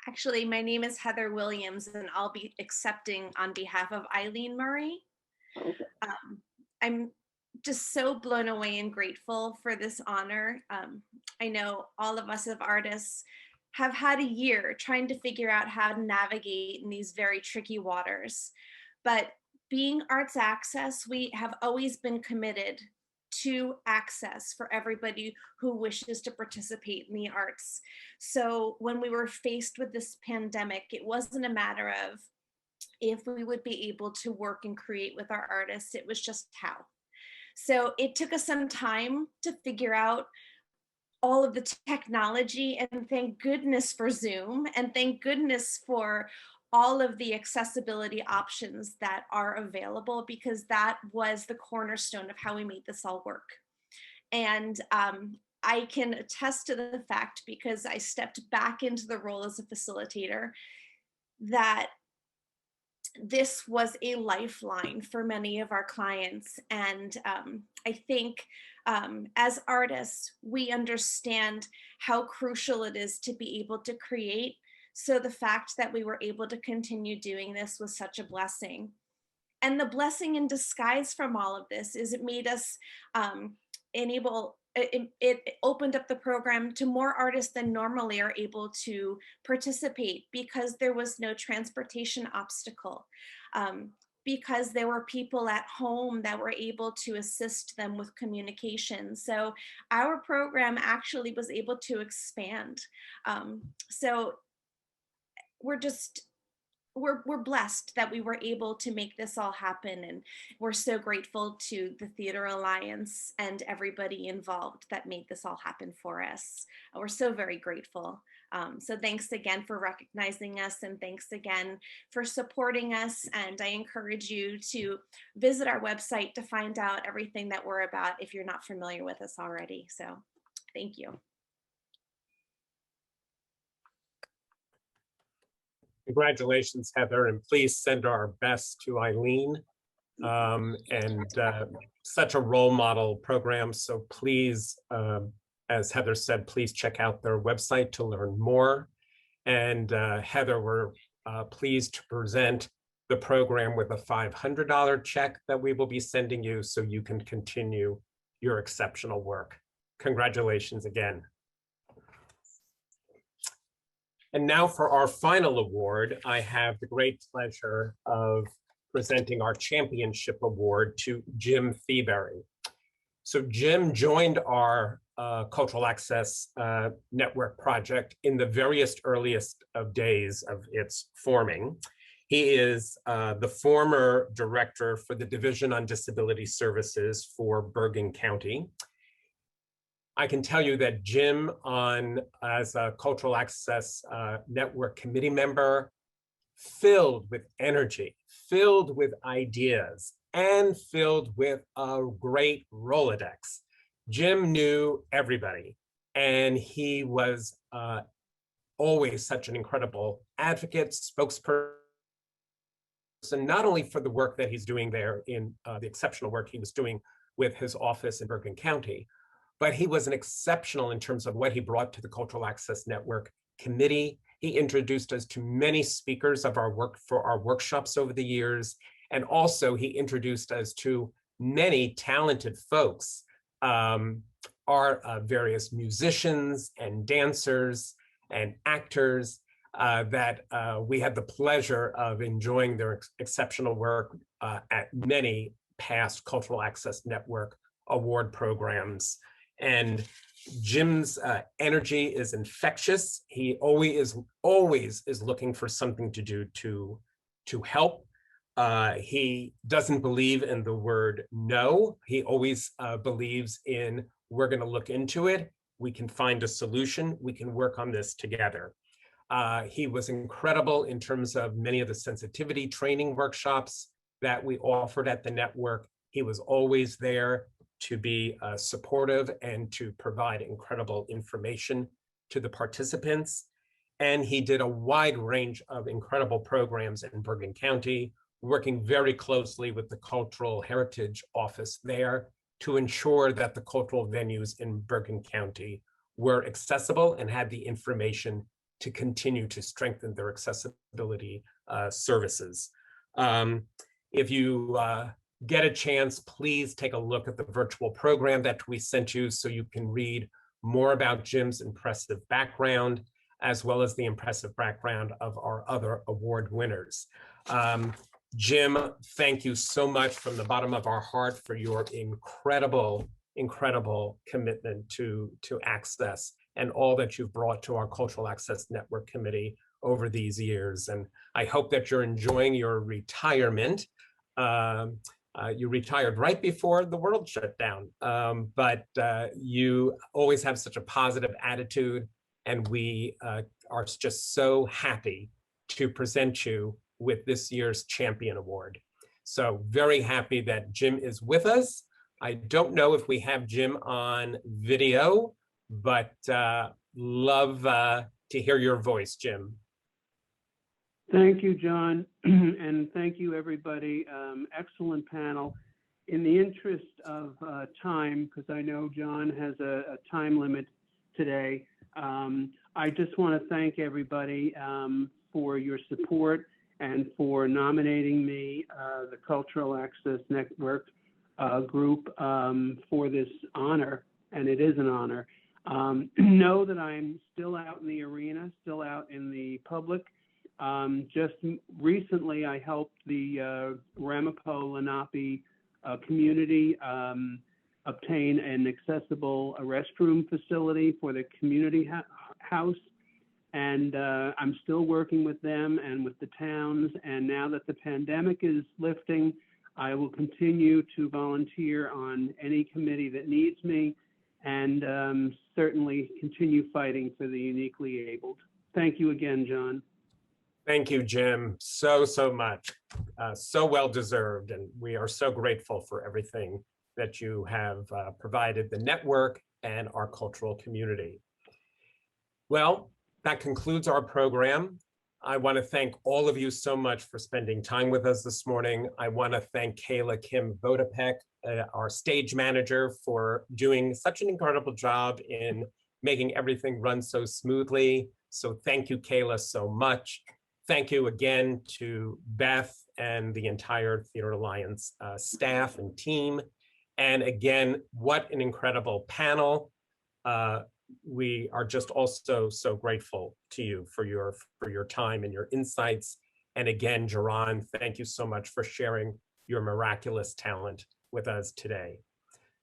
Actually, my name is Heather Williams, and I'll be accepting on behalf of Eileen Murray. Okay. I'm just so blown away and grateful for this honor. I know all of us as artists have had a year trying to figure out how to navigate in these very tricky waters. But being Arts Access, we have always been committed to access for everybody who wishes to participate in the arts. So when we were faced with this pandemic, it wasn't a matter of if we would be able to work and create with our artists, it was just how. So it took us some time to figure out all of the technology, and thank goodness for Zoom, and thank goodness for all of the accessibility options that are available, because that was the cornerstone of how we made this all work. And I can attest to the fact, because I stepped back into the role as a facilitator, that this was a lifeline for many of our clients. And I think as artists, we understand how crucial it is to be able to create. So the fact that we were able to continue doing this was such a blessing. And the blessing in disguise from all of this is it made us it opened up the program to more artists than normally are able to participate, because there was no transportation obstacle, because there were people at home that were able to assist them with communication. So our program actually was able to expand. So we're blessed that we were able to make this all happen, and we're so grateful to the Theater Alliance and everybody involved that made this all happen for us. We're so very grateful. So thanks again for recognizing us, and thanks again for supporting us. And I encourage you to visit our website to find out everything that we're about if you're not familiar with us already. So thank you. Congratulations, Heather, and please send our best to Eileen. Such a role model program. So please, as Heather said, please check out their website to learn more. And Heather, we're pleased to present the program with a $500 check that we will be sending you so you can continue your exceptional work. Congratulations again. And now for our final award, I have the great pleasure of presenting our championship award to Jim Thebery. So Jim joined our Cultural Access Network project in the earliest of days of its forming. He is the former director for the Division on Disability Services for Bergen County. I can tell you that Jim, as a Cultural Access Network committee member, filled with energy, filled with ideas, and filled with a great Rolodex. Jim knew everybody, and he was always such an incredible advocate, spokesperson, not only for the work that he's doing there in the exceptional work he was doing with his office in Bergen County, but he was an exceptional in terms of what he brought to the Cultural Access Network Committee. He introduced us to many speakers of our work for our workshops over the years. And also he introduced us to many talented folks, our various musicians and dancers and actors. that we had the pleasure of enjoying their exceptional work at many past Cultural Access Network award programs. And Jim's energy is infectious. He always is looking for something to do to help. He doesn't believe in the word no. He always believes in, we're going to look into it. We can find a solution. We can work on this together. He was incredible in terms of many of the sensitivity training workshops that we offered at the network. He was always there to be supportive and to provide incredible information to the participants. And he did a wide range of incredible programs in Bergen County, working very closely with the Cultural Heritage Office there to ensure that the cultural venues in Bergen County were accessible and had the information to continue to strengthen their accessibility services. If you get a chance, please take a look at the virtual program that we sent you so you can read more about Jim's impressive background, as well as the impressive background of our other award winners. Jim, thank you so much from the bottom of our heart for your incredible commitment to access and all that you've brought to our Cultural Access Network Committee over these years. And I hope that you're enjoying your retirement. You retired right before the world shut down, but you always have such a positive attitude, and we are just so happy to present you with this year's Champion Award. So very happy that Jim is with us. I don't know if we have Jim on video, but love to hear your voice, Jim. Thank you, John, and thank you, everybody. Excellent panel. In the interest of time, because I know John has a time limit today, I just want to thank everybody for your support and for nominating me, the Cultural Access Network group, for this honor, and it is an honor. Know that I'm still out in the arena, still out in the public. Just recently, I helped the Ramapo Lenape community obtain an accessible restroom facility for the community house. And I'm still working with them and with the towns. And now that the pandemic is lifting, I will continue to volunteer on any committee that needs me, and certainly continue fighting for the uniquely abled. Thank you again, John. Thank you, Jim, so much. So well deserved, and we are so grateful for everything that you have provided the network and our cultural community. Well, that concludes our program. I want to thank all of you so much for spending time with us this morning. I want to thank Kayla Kim Vodapek, our stage manager, for doing such an incredible job in making everything run so smoothly. So thank you, Kayla, so much. Thank you again to Beth and the entire Theater Alliance staff and team. And again, what an incredible panel. We are just also so grateful to you for your time and your insights. And again, Geron, thank you so much for sharing your miraculous talent with us today.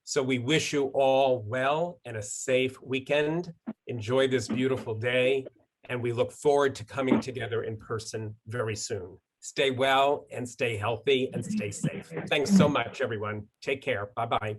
So we wish you all well and a safe weekend. Enjoy this beautiful day, and we look forward to coming together in person very soon. Stay well and stay healthy and stay safe. Thanks so much, everyone. Take care. Bye-bye.